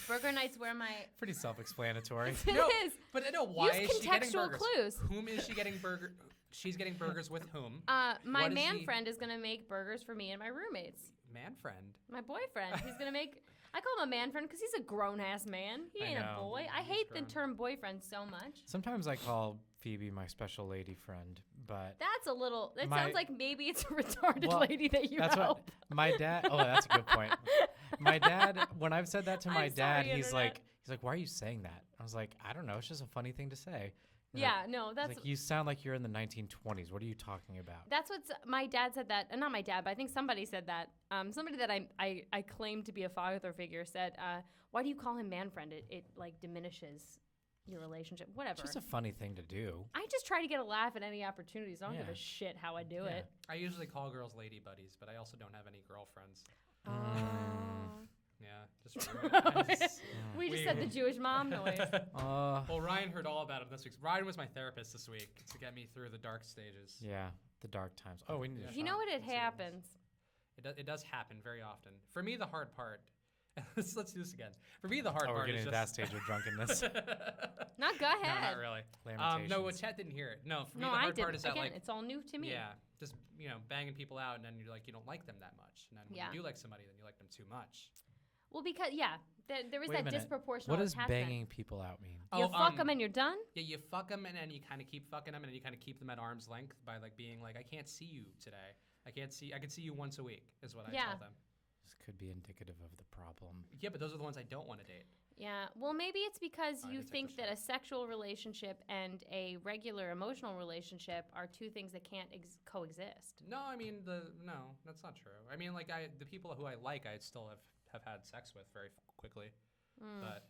Speaker 1: Burger night's where my...
Speaker 3: Pretty self-explanatory.
Speaker 1: It is.
Speaker 2: But I know why
Speaker 1: Use
Speaker 2: is she getting
Speaker 1: contextual
Speaker 2: burgers?
Speaker 1: clues.
Speaker 2: Whom is she getting burger? She's getting burgers with whom?
Speaker 1: My
Speaker 2: What is
Speaker 1: man
Speaker 2: he-
Speaker 1: friend is going to make burgers for me and my roommates.
Speaker 2: Man friend.
Speaker 1: My boyfriend. He's going to make... I call him a man friend because he's a grown-ass man. He
Speaker 3: I
Speaker 1: ain't a
Speaker 3: know.
Speaker 1: boy. I
Speaker 2: He's
Speaker 1: hate
Speaker 2: grown.
Speaker 1: the term boyfriend so much.
Speaker 3: Sometimes I call Phoebe my special lady friend, but
Speaker 1: That's a little... It
Speaker 3: My-
Speaker 1: sounds like maybe it's a retarded
Speaker 3: Well,
Speaker 1: lady that you
Speaker 3: that's
Speaker 1: help.
Speaker 3: what my dad. Oh, that's a good point. My dad, when I've said that to my
Speaker 1: I'm
Speaker 3: dad,
Speaker 1: sorry,
Speaker 3: he's
Speaker 1: Internet.
Speaker 3: like, why are you saying that? I was like, I don't know. It's just a funny thing to say. He's
Speaker 1: Yeah,
Speaker 3: like,
Speaker 1: no,
Speaker 3: he's
Speaker 1: that's...
Speaker 3: like, you sound like you're in the 1920s. What are you talking about?
Speaker 1: That's what's my dad said that, not my dad, but I think somebody said that. Somebody that I claim to be a father figure said, "Why do you call him man friend? It like diminishes your relationship. Whatever."
Speaker 3: It's just a funny thing to do.
Speaker 1: I just try to get a laugh at any opportunities. I don't give
Speaker 3: Yeah.
Speaker 1: a shit how I do
Speaker 3: Yeah.
Speaker 1: it.
Speaker 2: I usually call girls lady buddies, but I also don't have any girlfriends. Yeah, just
Speaker 1: We just said the Jewish mom noise.
Speaker 2: Well, Ryan heard all about it this week. Ryan was my therapist this week to get me through the dark stages.
Speaker 3: Yeah, the dark times. Oh, we need a
Speaker 1: You know
Speaker 3: shot.
Speaker 1: what? It happens.
Speaker 2: It does happen very often. For me, the hard part. let's do this again. For me, the hard
Speaker 3: Oh, we're
Speaker 2: part
Speaker 3: getting
Speaker 2: is
Speaker 3: to
Speaker 2: just
Speaker 3: that stage of drunkenness.
Speaker 1: No, go
Speaker 2: No,
Speaker 1: ahead.
Speaker 2: not really.
Speaker 3: Lamentations.
Speaker 2: No, Chet didn't hear it. No, for me,
Speaker 1: No,
Speaker 2: the
Speaker 1: I
Speaker 2: hard
Speaker 1: didn't.
Speaker 2: part is that
Speaker 1: Again,
Speaker 2: like,
Speaker 1: it's all new to me.
Speaker 2: yeah, just banging people out, and then you're like, you don't like them that much, and then when
Speaker 1: Yeah.
Speaker 2: you do like somebody, then you like them too much.
Speaker 1: Well, because there is
Speaker 3: Wait a
Speaker 1: that
Speaker 3: minute.
Speaker 1: disproportional
Speaker 3: What does
Speaker 1: attachment.
Speaker 3: banging people out mean?
Speaker 1: You fuck them and you're done.
Speaker 2: Yeah, you fuck them, and then you kind of keep fucking them, and then you kind of keep them at arm's length by like being like, I can't see you today. I can see you once a week, is what I
Speaker 1: Yeah.
Speaker 2: tell them.
Speaker 3: This could be indicative of the problem.
Speaker 2: Yeah, but those are the ones I don't want to date.
Speaker 1: Yeah. Well, maybe it's because
Speaker 2: I
Speaker 1: you
Speaker 2: need to take
Speaker 1: think
Speaker 2: this
Speaker 1: that
Speaker 2: shot.
Speaker 1: a sexual relationship and a regular emotional relationship are two things that can't coexist.
Speaker 2: No, I mean no, that's not true. I mean, like the people who I like, I still have had sex with very quickly, but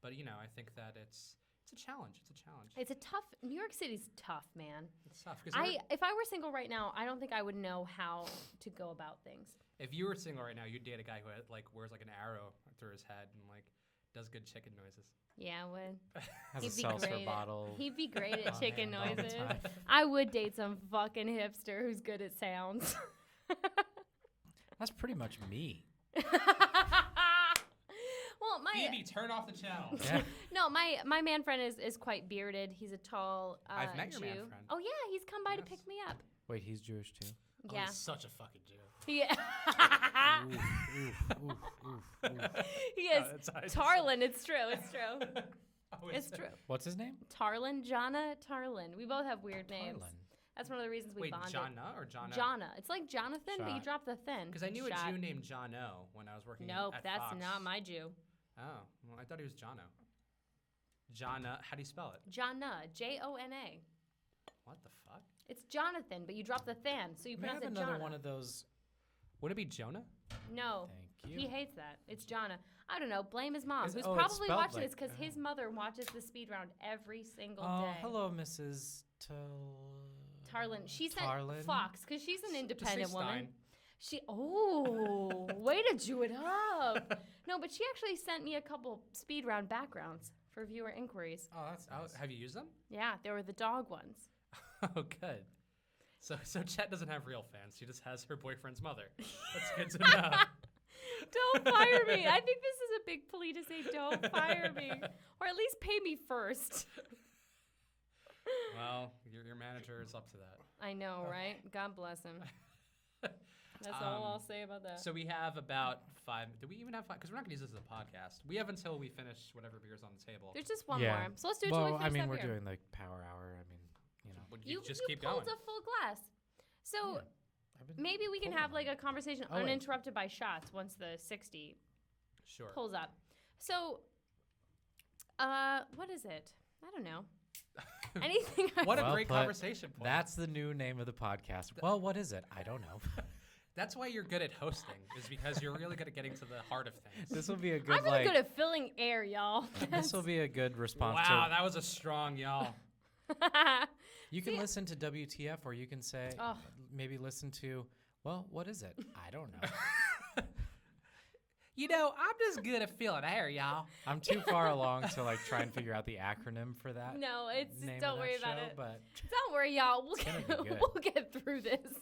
Speaker 2: I think that it's a challenge. It's a challenge.
Speaker 1: It's a tough. New York City's tough, man.
Speaker 2: It's tough because
Speaker 1: If I were single right now, I don't think I would know how to go about things.
Speaker 2: if you were single right now, you'd date a guy who wears like an arrow through his head and like does good chicken noises.
Speaker 1: Yeah, I would.
Speaker 3: Has a
Speaker 1: He'd be
Speaker 3: seltzer
Speaker 1: great at-
Speaker 3: bottle.
Speaker 1: He'd be great at
Speaker 3: on
Speaker 1: chicken
Speaker 3: hand all the
Speaker 1: noises.
Speaker 3: time.
Speaker 1: I would date some fucking hipster who's good at sounds.
Speaker 3: That's pretty much me.
Speaker 1: Well,
Speaker 2: Phoebe, turn off the channel.
Speaker 3: Yeah.
Speaker 1: no, my man friend is quite bearded. He's a tall
Speaker 2: I've met
Speaker 1: Jew.
Speaker 2: your man friend.
Speaker 1: Oh yeah, he's come by to
Speaker 2: Yes.
Speaker 1: pick me up.
Speaker 3: Wait, he's Jewish too?
Speaker 2: Oh,
Speaker 1: Yeah.
Speaker 2: he's such a fucking Jew.
Speaker 1: Yeah. He is.
Speaker 2: that's how I just
Speaker 1: Tarlin. It's true. It's true.
Speaker 2: Oh,
Speaker 1: It's true.
Speaker 3: What's his name?
Speaker 1: Tarlin, Jana, Tarlin. We both have weird names.
Speaker 3: Tarlin.
Speaker 1: That's one of the reasons we
Speaker 2: Wait,
Speaker 1: bonded.
Speaker 2: Jana or Jana?
Speaker 1: Jana. It's like Jonathan, but you
Speaker 3: Shot.
Speaker 1: drop the thin.
Speaker 2: Because I knew
Speaker 1: Shot.
Speaker 2: a Jew named Jono when I was working
Speaker 1: Nope,
Speaker 2: at
Speaker 1: that's
Speaker 2: Fox.
Speaker 1: not my Jew.
Speaker 2: Oh, well, I thought he was Jono. Jana, how do you spell it?
Speaker 1: Jana, Jona.
Speaker 2: What the fuck?
Speaker 1: It's Jonathan, but you drop the thin, so you
Speaker 3: May I have
Speaker 1: pronounce it
Speaker 3: another
Speaker 1: Jana.
Speaker 3: one of those?
Speaker 2: Would it be Jonah?
Speaker 1: No,
Speaker 3: Thank you.
Speaker 1: he hates that. It's Jana. I don't know. Blame his mom,
Speaker 3: Is-
Speaker 1: who's
Speaker 3: oh, it's
Speaker 1: probably
Speaker 3: spelled
Speaker 1: watching
Speaker 3: like-
Speaker 1: this because his mother watches the speed round every single
Speaker 3: Oh,
Speaker 1: day.
Speaker 3: hello, Mrs.
Speaker 1: Tarlin. She sent
Speaker 3: Tarlin?
Speaker 1: Fox because she's an independent woman.
Speaker 2: Stein.
Speaker 1: She way to Jew it up. No, but she actually sent me a couple speed round backgrounds for viewer inquiries.
Speaker 3: Oh, that's
Speaker 2: Oh,
Speaker 3: nice.
Speaker 2: have you used them?
Speaker 1: Yeah, they were the dog ones.
Speaker 2: Oh, good. So Chet doesn't have real fans. She just has her boyfriend's mother. That's good to know.
Speaker 1: Don't fire me. I think this is a big plea to say don't fire me. Or at least pay me first.
Speaker 2: Well, your manager is up to that.
Speaker 1: I know, right? God bless him. That's all I'll say about that.
Speaker 2: So we have about 5. Do we even have 5? Because we're not going to use this as a podcast. We have until we finish whatever beer's on the table.
Speaker 1: There's just one
Speaker 3: Yeah.
Speaker 1: more. So let's do it till
Speaker 3: Well,
Speaker 1: we
Speaker 3: I
Speaker 1: finish
Speaker 3: mean,
Speaker 1: that
Speaker 3: we're
Speaker 1: beer.
Speaker 3: doing like power hour. I mean,
Speaker 2: Would
Speaker 1: You
Speaker 2: just
Speaker 1: you
Speaker 2: keep
Speaker 1: pulled
Speaker 2: going.
Speaker 1: a full glass. So
Speaker 3: I've been
Speaker 1: maybe we can
Speaker 3: pulling
Speaker 1: have
Speaker 3: on
Speaker 1: like
Speaker 3: it.
Speaker 1: a conversation
Speaker 3: Oh, wait.
Speaker 1: uninterrupted by shots once the 60
Speaker 2: Sure.
Speaker 1: pulls up. So, what is it? I don't know. Anything.
Speaker 2: What a
Speaker 3: Well
Speaker 2: great
Speaker 3: put.
Speaker 2: conversation point.
Speaker 3: That's the new name of the podcast. Well, what is it? I don't know.
Speaker 2: That's why you're good at hosting, is because you're really good at getting to the heart of things.
Speaker 3: This will be a good
Speaker 1: I'm really
Speaker 3: like.
Speaker 1: good at filling air, y'all.
Speaker 3: This will be a good response
Speaker 2: Wow,
Speaker 3: to.
Speaker 2: that was a strong y'all.
Speaker 3: You can listen to WTF, or you can say
Speaker 1: Oh.
Speaker 3: maybe listen to. Well, what is it? I don't know.
Speaker 2: I'm just good at feeling air, y'all.
Speaker 3: I'm too far along to like try and figure out the acronym for that.
Speaker 1: No, it's
Speaker 3: name
Speaker 1: don't
Speaker 3: of
Speaker 1: worry
Speaker 3: that
Speaker 1: about
Speaker 3: show,
Speaker 1: it.
Speaker 3: But
Speaker 1: Don't worry, y'all. We'll
Speaker 3: gonna
Speaker 1: get,
Speaker 3: be good.
Speaker 1: we'll get through this.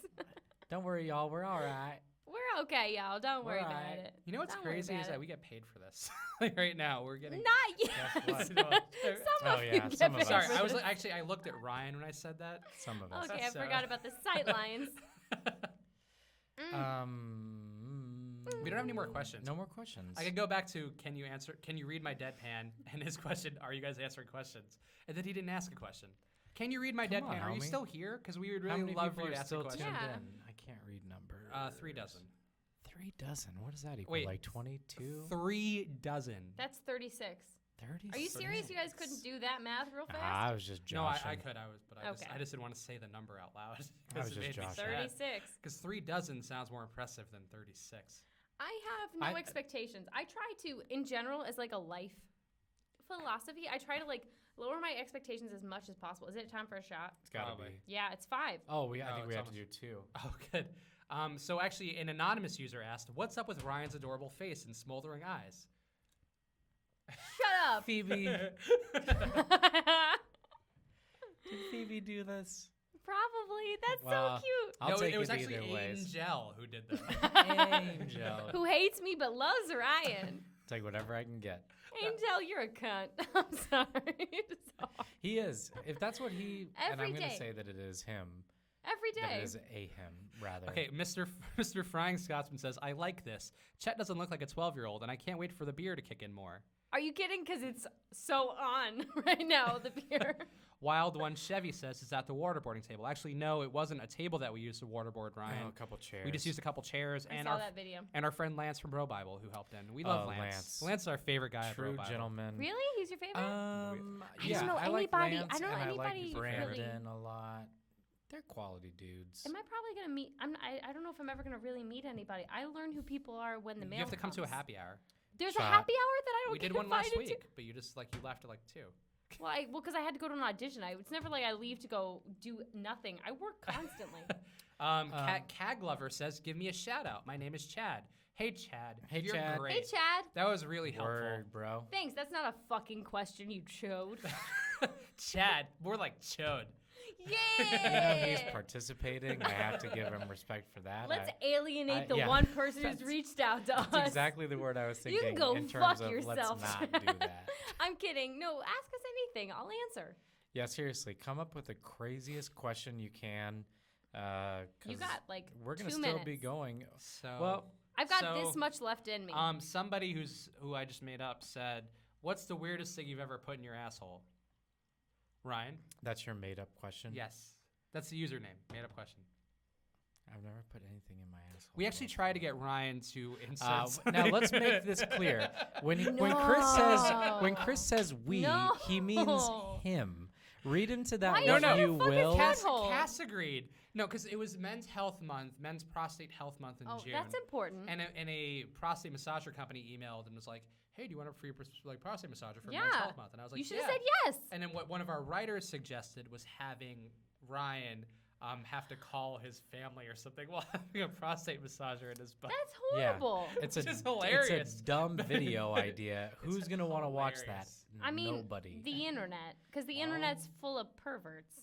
Speaker 3: don't worry, y'all. We're all right.
Speaker 1: We're We're okay, y'all. Don't worry about
Speaker 3: right.
Speaker 1: it.
Speaker 2: You know what's
Speaker 1: Don't worry
Speaker 2: crazy is
Speaker 1: about
Speaker 2: that
Speaker 1: it.
Speaker 2: we get paid for this. Like right now, we're getting.
Speaker 1: Not yet.
Speaker 3: Guess
Speaker 1: Some
Speaker 3: what?
Speaker 1: of you get
Speaker 3: some of
Speaker 1: paid
Speaker 3: us.
Speaker 2: Sorry,
Speaker 1: for
Speaker 2: I was
Speaker 1: this.
Speaker 2: actually I looked at Ryan when I said that.
Speaker 3: Some of us.
Speaker 1: Okay, I
Speaker 2: So-
Speaker 1: forgot about the sight lines.
Speaker 2: We don't have any more questions.
Speaker 3: No more questions.
Speaker 2: I could go back to can you read my deadpan? And his question, are you guys answering questions? And then he didn't ask a question. Can you read my
Speaker 3: Come
Speaker 2: deadpan?
Speaker 3: on,
Speaker 2: Are you
Speaker 3: homie.
Speaker 2: still here? Because we would
Speaker 3: How
Speaker 2: really
Speaker 3: many
Speaker 2: love
Speaker 3: people
Speaker 2: for you
Speaker 3: are
Speaker 2: to ask a
Speaker 3: still
Speaker 2: question.
Speaker 3: tuned
Speaker 1: Yeah.
Speaker 3: in? I can't read numbers.
Speaker 2: 3 dozen.
Speaker 3: 3 dozen. What does that equal?
Speaker 2: Wait,
Speaker 3: Like 22?
Speaker 2: 3 dozen.
Speaker 1: That's 36.
Speaker 3: 30?
Speaker 1: Are you serious? You guys couldn't do that math real fast?
Speaker 3: I was just
Speaker 2: No,
Speaker 3: joshing.
Speaker 2: I could. But
Speaker 1: Okay.
Speaker 2: I just didn't want to say the number out loud.
Speaker 3: I was just joshing.
Speaker 1: 36.
Speaker 2: Because 3 dozen sounds more impressive than 36.
Speaker 1: I have no expectations. I try to, in general, as like a life philosophy, I try to like lower my expectations as much as possible. Is it time for a shot?
Speaker 3: It's gotta
Speaker 2: Probably.
Speaker 3: be.
Speaker 1: Yeah, it's 5.
Speaker 3: Oh, I
Speaker 2: Oh,
Speaker 3: think we
Speaker 2: it's
Speaker 3: have to do 2.
Speaker 2: Oh, good. So actually, an anonymous user asked, "What's up with Ryan's adorable face and smoldering eyes?"
Speaker 1: Shut up.
Speaker 3: Phoebe. Did Phoebe do this?
Speaker 1: Probably. That's
Speaker 3: Well,
Speaker 1: so cute.
Speaker 3: I'll
Speaker 2: no,
Speaker 3: take
Speaker 2: it was
Speaker 3: it
Speaker 2: actually
Speaker 3: either ways.
Speaker 2: Angel who did that.
Speaker 3: Angel.
Speaker 1: Who hates me but loves Ryan.
Speaker 3: Take whatever I can get.
Speaker 1: Angel, you're a cunt. I'm sorry. Sorry.
Speaker 3: He is. If that's what he... and
Speaker 1: Every
Speaker 3: I'm going
Speaker 1: day.
Speaker 3: to say that it is him.
Speaker 1: Every
Speaker 3: That
Speaker 1: day.
Speaker 3: it is a him, rather.
Speaker 2: Okay, Mr. Frying Scotsman says, "I like this. Chet doesn't look like a 12-year-old, and I can't wait for the beer to kick in more."
Speaker 1: Are you kidding? Because it's so on right now, the beer.
Speaker 2: Wild One Chevy says, "Is that the waterboarding table?" Actually, no, it wasn't a table that we used to waterboard Ryan.
Speaker 3: Oh, a couple chairs.
Speaker 2: We just used a couple chairs
Speaker 1: I
Speaker 2: and
Speaker 1: saw
Speaker 2: our
Speaker 1: that video.
Speaker 2: and our friend Lance from Bro Bible who helped in. We love
Speaker 3: Oh,
Speaker 2: Lance.
Speaker 3: Lance.
Speaker 2: Lance is our favorite guy at Bro
Speaker 3: True
Speaker 2: Bible.
Speaker 3: gentleman.
Speaker 1: Really? He's your favorite?
Speaker 3: I
Speaker 1: don't know
Speaker 3: I like
Speaker 1: anybody-
Speaker 3: Lance
Speaker 1: I don't know
Speaker 3: and
Speaker 1: anybody
Speaker 3: I like
Speaker 1: really-
Speaker 3: Brandon a lot. They're quality dudes.
Speaker 1: Am I probably going to meet? I don't know if I'm ever going to really meet anybody. I learn who people are when the mail
Speaker 2: You have to come to a
Speaker 1: comes.
Speaker 2: happy hour.
Speaker 1: There's
Speaker 3: Shot.
Speaker 1: a happy hour that I don't
Speaker 2: We
Speaker 1: get
Speaker 2: did one last
Speaker 1: invited to?
Speaker 2: week, but you just you left at 2.
Speaker 1: Well, because I had to go to an audition. It's never like I leave to go do nothing. I work constantly.
Speaker 2: Cag Lover says, "Give me a shout out. My name is Chad." Hey Chad.
Speaker 3: Hey,
Speaker 2: You're
Speaker 3: Chad.
Speaker 2: Great.
Speaker 1: Hey, Chad.
Speaker 2: That was really helpful.
Speaker 3: Word, bro.
Speaker 1: Thanks. That's not a fucking question, you chode.
Speaker 2: Chad, more like chode.
Speaker 3: You know,
Speaker 1: Yeah.
Speaker 3: he's participating. I have to give him respect for that.
Speaker 1: Let's alienate the
Speaker 3: yeah.
Speaker 1: one person who's
Speaker 3: That's-
Speaker 1: reached out to us.
Speaker 3: That's exactly the word I was
Speaker 1: You
Speaker 3: thinking
Speaker 1: can go
Speaker 3: in terms
Speaker 1: fuck
Speaker 3: of
Speaker 1: yourself.
Speaker 3: let's not do that.
Speaker 1: I'm kidding. No, ask us anything. I'll answer.
Speaker 3: Yeah, seriously, come up with the craziest question you can.
Speaker 1: You
Speaker 3: 'cause
Speaker 1: got like
Speaker 3: we're gonna
Speaker 1: 2
Speaker 3: still
Speaker 1: minutes.
Speaker 3: be going.
Speaker 2: So
Speaker 3: Well,
Speaker 1: I've got
Speaker 2: So,
Speaker 1: this much left in me.
Speaker 2: Somebody who I just made up said, "What's the weirdest thing you've ever put in your asshole?" Ryan?
Speaker 3: That's your made-up question.
Speaker 2: Yes. That's the username. Made up question.
Speaker 3: I've never put anything in my asshole.
Speaker 2: We actually tried to get Ryan to insert.
Speaker 3: Now
Speaker 2: something.
Speaker 3: let's make this clear. When Chris says we,
Speaker 1: No.
Speaker 3: he means him. Read into that
Speaker 1: Why
Speaker 3: what
Speaker 1: are you
Speaker 3: you
Speaker 1: fucking
Speaker 3: will.
Speaker 1: Asshole.
Speaker 2: Cass agreed. No, because it was Men's Health Month, Men's Prostate Health Month in June.
Speaker 1: That's important.
Speaker 2: And a prostate massager company emailed and was like, "Hey, do you want a free prostate massager for
Speaker 1: Yeah.
Speaker 2: Men's Health Month?" And I was like,
Speaker 1: You should
Speaker 2: "Yeah."
Speaker 1: have said yes.
Speaker 2: And then what one of our writers suggested was having Ryan have to call his family or something while having a prostate massager in his butt.
Speaker 1: That's horrible.
Speaker 3: It's
Speaker 2: Which is hilarious.
Speaker 3: It's a dumb video idea. Who's gonna want to watch that?
Speaker 2: hilarious.
Speaker 1: I mean,
Speaker 3: Nobody.
Speaker 1: the internet, because the internet's full of perverts.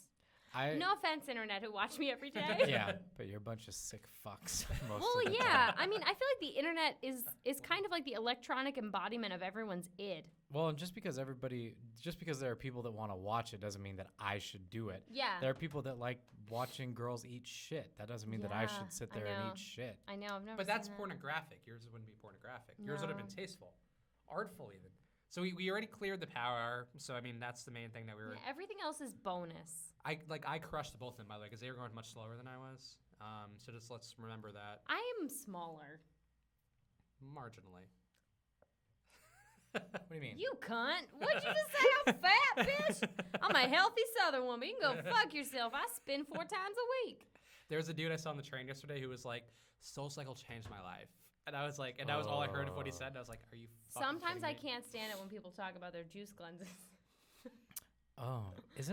Speaker 3: I
Speaker 1: No offense, internet, who watch me every day.
Speaker 3: yeah, but you're a bunch of sick fucks. Most
Speaker 1: Well,
Speaker 3: of the
Speaker 1: yeah.
Speaker 3: time.
Speaker 1: I mean, I feel like the internet is kind of like the electronic embodiment of everyone's id.
Speaker 3: Well, and just because there are people that want to watch it doesn't mean that I should do it.
Speaker 1: Yeah.
Speaker 3: There are people that like watching girls eat shit. That doesn't mean that I
Speaker 1: Yeah,
Speaker 3: should sit
Speaker 1: I
Speaker 3: there and
Speaker 1: know.
Speaker 3: eat shit.
Speaker 1: I know. I've never.
Speaker 2: But that's
Speaker 1: seen that.
Speaker 2: pornographic. Yours wouldn't be pornographic. Yours would have been
Speaker 1: No.
Speaker 2: tasteful, artful even. So we already cleared the power hour. So I mean that's the main thing that we were.
Speaker 1: Yeah, everything else is bonus.
Speaker 2: I crushed both of them by the way because they were going much slower than I was. So just let's remember that
Speaker 1: I am smaller.
Speaker 2: marginally.
Speaker 3: What do you mean?
Speaker 1: You cunt. What'd you just say? I'm fat, bitch? I'm a healthy Southern woman. You can go fuck yourself. I spin 4 times a week.
Speaker 2: There was a dude I saw on the train yesterday who was like, "SoulCycle changed my life," and I was like, and that was all I heard of what he said. And I was like, "Are you?" fucking
Speaker 1: Sometimes I
Speaker 2: kidding me?"
Speaker 1: can't stand it when people talk about their juice cleanses.
Speaker 3: Oh, is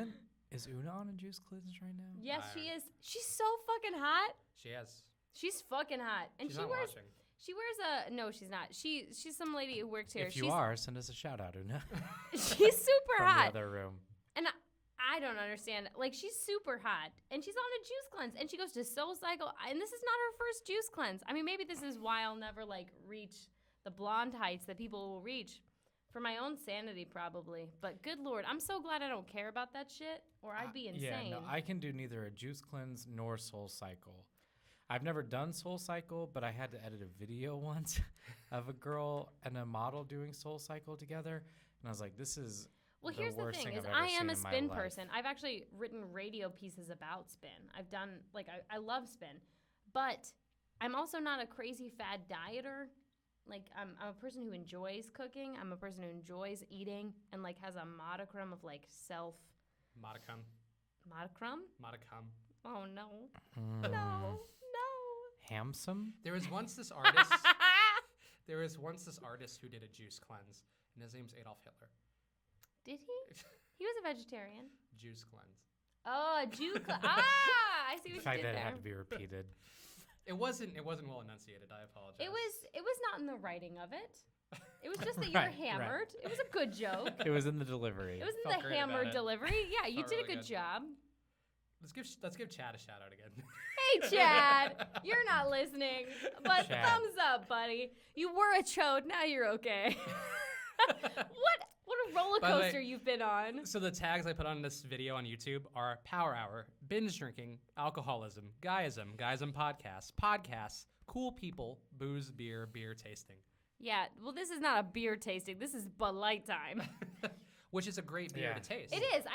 Speaker 3: Una on a juice cleanse right now?
Speaker 1: Yes,
Speaker 2: I
Speaker 1: she
Speaker 2: don't-
Speaker 1: is. She's so fucking hot.
Speaker 2: She has.
Speaker 1: She's fucking hot. And
Speaker 2: She's
Speaker 1: she
Speaker 2: not
Speaker 1: wears
Speaker 2: watching.
Speaker 1: she wears a no, she's not. She's some lady who works here.
Speaker 3: If you are, send us a shout out, Una.
Speaker 1: She's super
Speaker 3: From
Speaker 1: hot.
Speaker 3: the other room.
Speaker 1: And I don't understand. Like, she's super hot, and she's on a juice cleanse, and she goes to SoulCycle, and this is not her first juice cleanse. I mean, maybe this is why I'll never, like, reach the blonde heights that people will reach. For my own sanity, probably. But good Lord, I'm so glad I don't care about that shit, or I'd be insane.
Speaker 3: Yeah, no, I can do neither a juice cleanse nor SoulCycle. I've never done SoulCycle, but I had to edit a video once of a girl and a model doing SoulCycle together, and I was like, this is
Speaker 1: Well,
Speaker 3: the
Speaker 1: here's the
Speaker 3: worst
Speaker 1: thing:
Speaker 3: thing
Speaker 1: is
Speaker 3: I've ever
Speaker 1: I am
Speaker 3: seen
Speaker 1: a
Speaker 3: in my
Speaker 1: spin
Speaker 3: life.
Speaker 1: person. I've actually written radio pieces about spin. I've done I love spin, but I'm also not a crazy fad dieter. Like I'm a person who enjoys cooking. I'm a person who enjoys eating and like has a modicum of like self.
Speaker 2: Modicum.
Speaker 1: Modicum?
Speaker 2: Modicum.
Speaker 1: Oh no! No!
Speaker 3: Handsome?
Speaker 2: There was once this artist. There was once this artist who did a juice cleanse, and his name's Adolf Hitler.
Speaker 1: Did he? He was a vegetarian.
Speaker 2: Juice cleanse.
Speaker 1: Oh, a Jew. I see what
Speaker 3: The
Speaker 1: you
Speaker 3: fact
Speaker 1: did
Speaker 3: that
Speaker 1: there.
Speaker 3: it had to be repeated.
Speaker 2: It wasn't well enunciated. I apologize.
Speaker 1: It was not in the writing of it. It was just that you
Speaker 3: Right,
Speaker 1: were hammered. It was a good joke.
Speaker 3: It was in the delivery.
Speaker 1: It was in
Speaker 2: Felt
Speaker 1: the
Speaker 2: great about
Speaker 1: hammered
Speaker 2: it.
Speaker 1: delivery. Yeah, you
Speaker 2: Felt
Speaker 1: did a
Speaker 2: really
Speaker 1: good
Speaker 2: good.
Speaker 1: job.
Speaker 2: Let's give Chad a shout out again.
Speaker 1: Hey, Chad, you're not listening, but
Speaker 3: Chad.
Speaker 1: thumbs up, buddy. You were a chode. Now you're okay. What a roller
Speaker 2: By the way-
Speaker 1: coaster you've been on.
Speaker 2: So the tags I put on this video on YouTube are Power Hour, binge drinking, alcoholism, Guyism podcasts, cool people, booze, beer tasting.
Speaker 1: Yeah, well, this is not a beer tasting. This is Bud Light time.
Speaker 2: Which is a great beer
Speaker 3: Yeah.
Speaker 2: to taste.
Speaker 1: It is.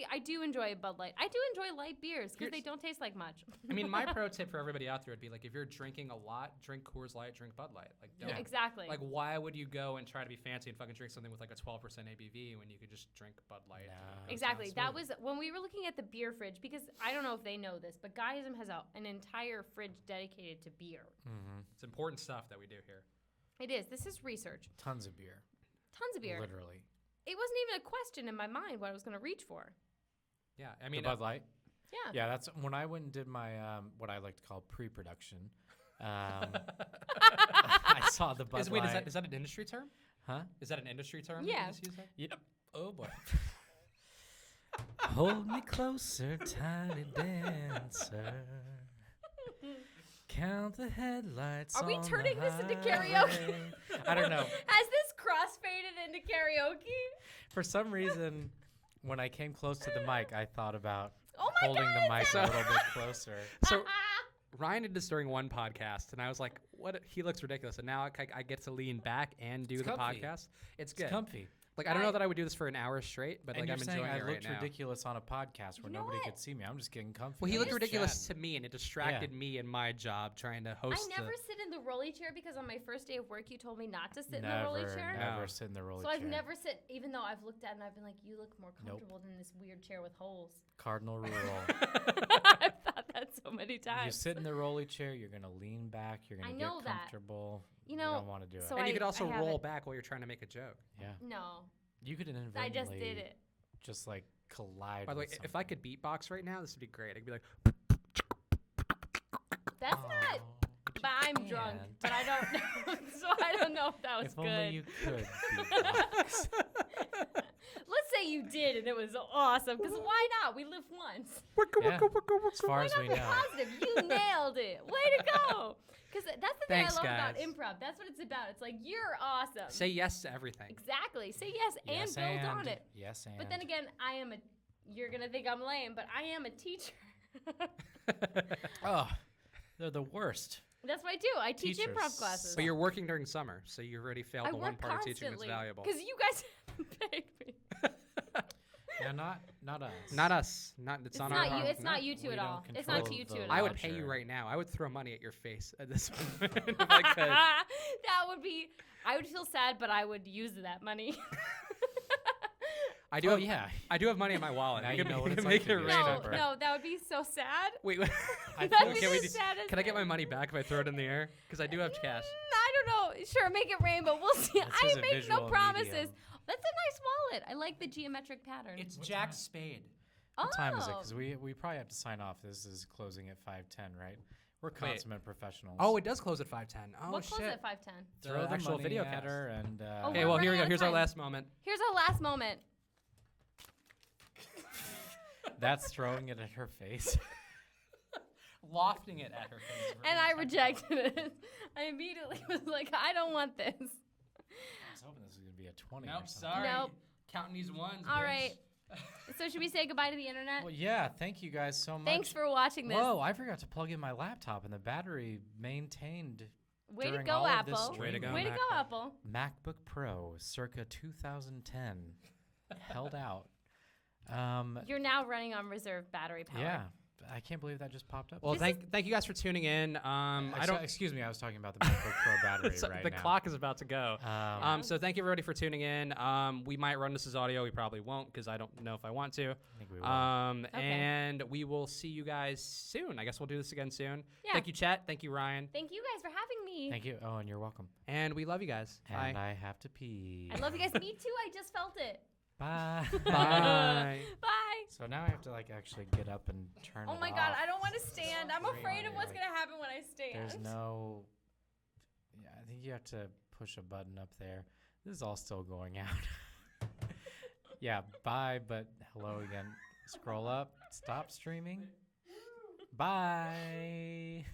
Speaker 1: I do enjoy Bud Light. I do enjoy light beers because they don't taste like much.
Speaker 2: I mean, my pro tip for everybody out there would be like, if you're drinking a lot, drink Coors Light, drink Bud Light. Like, don't.
Speaker 1: Yeah, exactly.
Speaker 2: Like, why would you go and try to be fancy and fucking drink something with like a 12% ABV when you could just drink Bud Light?
Speaker 3: No.
Speaker 1: Exactly.
Speaker 2: Sounds
Speaker 1: That
Speaker 2: smooth.
Speaker 1: was when we were looking at the beer fridge, because I don't know if they know this, but Guyism has an entire fridge dedicated to beer.
Speaker 3: Mm-hmm.
Speaker 2: It's important stuff that we do here.
Speaker 1: It is. This is research.
Speaker 3: Tons of beer.
Speaker 1: Tons of beer.
Speaker 3: Literally.
Speaker 1: It wasn't even a question in my mind what I was going to reach for.
Speaker 2: Yeah, I mean,
Speaker 3: The Bud Light?
Speaker 1: Yeah.
Speaker 3: Yeah, that's when I went and did my, what I like to call pre-production. I saw the Bud
Speaker 2: wait,
Speaker 3: Light.
Speaker 2: is that an industry term?
Speaker 3: Huh?
Speaker 2: Is that an industry term? that you
Speaker 1: Yeah.
Speaker 2: just used there?
Speaker 3: Yep.
Speaker 2: Oh boy.
Speaker 3: Hold me closer, tiny dancer. Count the headlights.
Speaker 1: Are we
Speaker 3: on the
Speaker 1: turning this into
Speaker 3: highway.
Speaker 1: karaoke?
Speaker 3: I don't know.
Speaker 1: Has this crossfaded into karaoke?
Speaker 3: For some reason, when I came close to the mic, I thought about
Speaker 1: Oh my
Speaker 3: holding
Speaker 1: God,
Speaker 3: the mic a little bit closer.
Speaker 2: So Ryan did this during one podcast, and I was like, "What? He looks ridiculous." And now I get to lean back and do
Speaker 3: It's
Speaker 2: the
Speaker 3: comfy.
Speaker 2: podcast. It's
Speaker 3: It's
Speaker 2: good.
Speaker 3: comfy.
Speaker 2: Like, I don't know that I would do this for an hour straight, but
Speaker 3: And
Speaker 2: like
Speaker 3: you're
Speaker 2: I'm
Speaker 3: saying
Speaker 2: enjoying
Speaker 3: I
Speaker 2: it right
Speaker 3: looked
Speaker 2: now.
Speaker 3: ridiculous on a podcast where
Speaker 1: You know
Speaker 3: nobody
Speaker 1: what?
Speaker 3: could see me. I'm just getting comfy.
Speaker 2: Well, he
Speaker 3: I'm
Speaker 2: looked
Speaker 3: just
Speaker 2: ridiculous
Speaker 3: chatting.
Speaker 2: to me, and it distracted me in my job trying to
Speaker 1: I
Speaker 2: host.
Speaker 1: never sit in the rolly chair because on my first day of work you told me not to sit in the rolly chair.
Speaker 3: Never
Speaker 2: No.
Speaker 3: sit in the rolly
Speaker 1: So
Speaker 3: chair.
Speaker 1: I've never sit, even though I've looked at it and I've been like, you look more comfortable than this weird chair with holes.
Speaker 3: Cardinal rule.
Speaker 1: I've thought that so many
Speaker 3: You
Speaker 1: times.
Speaker 3: sit in the rolly chair, you're going to lean back, you're going
Speaker 1: I
Speaker 3: to
Speaker 1: know
Speaker 3: get
Speaker 1: that.
Speaker 3: comfortable.
Speaker 1: You know,
Speaker 3: don't want to do
Speaker 1: so
Speaker 3: it.
Speaker 2: and you
Speaker 1: I-
Speaker 2: could also
Speaker 1: I have
Speaker 2: roll
Speaker 1: it.
Speaker 2: back while you're trying to make a joke.
Speaker 3: Yeah.
Speaker 1: No,
Speaker 3: You could inadvertently
Speaker 1: I just did it.
Speaker 3: just like collide
Speaker 2: By the way,
Speaker 3: with
Speaker 2: if I could beatbox right now, this would be great. I'd be like,
Speaker 1: That's
Speaker 3: something.
Speaker 1: not.
Speaker 3: But
Speaker 1: But I'm
Speaker 3: you
Speaker 1: drunk,
Speaker 3: can't.
Speaker 1: but I don't know. So I don't know if that was
Speaker 3: If
Speaker 1: good.
Speaker 3: only you could beatbox.
Speaker 1: Let's say you did and it was awesome, because why not? We live once.
Speaker 3: Yeah. As far as we
Speaker 1: Be
Speaker 3: know.
Speaker 1: positive. You nailed it. Way to go. Because that's the thing
Speaker 2: Thanks,
Speaker 1: I love about
Speaker 2: guys.
Speaker 1: improv. That's what it's about. It's like, you're awesome.
Speaker 2: say yes to everything.
Speaker 1: Exactly. Say yes,
Speaker 3: Yes,
Speaker 1: and build on it.
Speaker 3: Yes, and.
Speaker 1: But then again, you're going to think I'm lame, but I am a teacher.
Speaker 3: Oh, they're the worst.
Speaker 1: That's what I do. I teach
Speaker 3: Teachers
Speaker 1: improv classes.
Speaker 2: But you're working during summer, so you already failed
Speaker 1: I
Speaker 2: the one
Speaker 1: work
Speaker 2: part of teaching that's
Speaker 1: constantly.
Speaker 2: valuable.
Speaker 1: Because you guys haven't paid me.
Speaker 3: Yeah, not us.
Speaker 2: Not us. It's
Speaker 1: It's
Speaker 2: on
Speaker 1: not
Speaker 2: our
Speaker 1: you. It's
Speaker 2: no.
Speaker 1: not you two
Speaker 3: we
Speaker 1: at
Speaker 3: don't
Speaker 1: all. It's not
Speaker 3: control
Speaker 1: you
Speaker 3: the
Speaker 1: two at
Speaker 2: I
Speaker 1: all.
Speaker 2: would pay you
Speaker 3: Sure.
Speaker 2: right now. I would throw money at your face at this moment if I could.
Speaker 1: That would be. I would feel sad, but I would use that money.
Speaker 2: I do
Speaker 3: Oh,
Speaker 2: have,
Speaker 3: yeah.
Speaker 2: I do have money in my wallet.
Speaker 3: Now
Speaker 2: I
Speaker 3: you
Speaker 2: can
Speaker 3: know what
Speaker 2: make
Speaker 3: it's
Speaker 2: it
Speaker 3: like to be a
Speaker 2: rain.
Speaker 1: No,
Speaker 3: Remember.
Speaker 1: no, that would be so sad.
Speaker 2: Wait,
Speaker 3: I
Speaker 1: That'd
Speaker 3: feel
Speaker 1: be
Speaker 2: can
Speaker 1: the
Speaker 2: we?
Speaker 1: saddest
Speaker 2: Can I get my
Speaker 1: thing.
Speaker 2: money back if I throw it in the air? Because I do have cash.
Speaker 1: I don't know. Sure, make it rain, but we'll see.
Speaker 3: This
Speaker 1: I
Speaker 3: is a
Speaker 1: make no
Speaker 3: visual
Speaker 1: promises.
Speaker 3: medium.
Speaker 1: That's a nice wallet. I like the geometric pattern.
Speaker 2: It's
Speaker 3: What
Speaker 2: Jack
Speaker 3: time?
Speaker 2: Spade.
Speaker 3: What time is it?
Speaker 1: Oh.
Speaker 3: Because we probably have to sign off. This is closing at 5:10, right? We're consummate professionals.
Speaker 2: Oh, it does close at 5:10. Oh
Speaker 1: What
Speaker 2: shit.
Speaker 1: closes at 5:10?
Speaker 2: The
Speaker 3: throw the
Speaker 2: actual
Speaker 3: money
Speaker 2: video
Speaker 3: at
Speaker 2: cast.
Speaker 3: her and.
Speaker 1: Oh,
Speaker 2: Okay,
Speaker 1: we're
Speaker 2: well here we
Speaker 1: running
Speaker 2: go.
Speaker 1: out of
Speaker 2: Here's our
Speaker 1: time.
Speaker 2: last moment.
Speaker 1: Here's our last moment.
Speaker 3: That's throwing it at her face.
Speaker 2: Lofting it at her face.
Speaker 1: And I rejected it. I immediately was like, I don't want this.
Speaker 3: I was hoping this was going to be a 20 or
Speaker 2: Nope,
Speaker 3: something.
Speaker 2: sorry.
Speaker 1: Nope.
Speaker 2: Counting these ones.
Speaker 1: All
Speaker 2: bitch.
Speaker 1: right. So should we say goodbye to the internet?
Speaker 3: Well, yeah, thank you guys so much.
Speaker 1: Thanks for watching this.
Speaker 3: Whoa, I forgot to plug in my laptop and the battery maintained
Speaker 1: Way to
Speaker 3: during
Speaker 1: go,
Speaker 3: all of this
Speaker 1: Apple.
Speaker 2: Way to go,
Speaker 1: Way to
Speaker 2: MacBook.
Speaker 1: go, Apple.
Speaker 3: MacBook Pro, circa 2010, held out.
Speaker 1: You're now running on reserve battery power.
Speaker 3: Yeah, I can't believe that just popped up.
Speaker 2: Well, thank you guys for tuning in. I don't.
Speaker 3: Excuse me, I was talking about the MacBook Pro battery right
Speaker 2: the
Speaker 3: now.
Speaker 2: clock is about to go.
Speaker 1: Yeah.
Speaker 2: So thank you everybody for tuning in. We might run this as audio. We probably won't because I don't know if I want to.
Speaker 3: I think we will.
Speaker 1: Okay.
Speaker 2: And we will see you guys soon. I guess we'll do this again soon.
Speaker 1: Yeah.
Speaker 2: Thank you, Chet. Thank you, Ryan.
Speaker 1: Thank you guys for having me.
Speaker 3: Thank you. Oh, and you're welcome.
Speaker 2: And we love you guys.
Speaker 3: And
Speaker 2: Bye.
Speaker 3: I have to pee.
Speaker 1: I love you guys. Me too. I just felt it.
Speaker 3: Bye.
Speaker 2: Bye.
Speaker 1: Bye.
Speaker 3: So now I have to actually get up and turn it
Speaker 1: Oh my
Speaker 3: off.
Speaker 1: God, I don't want to stand. I'm afraid of what's
Speaker 3: Like,
Speaker 1: going to happen when I stand.
Speaker 3: There's no. Yeah, I think you have to push a button up there. This is all still going out. Yeah, bye, but hello again. Scroll up. Stop streaming. Bye.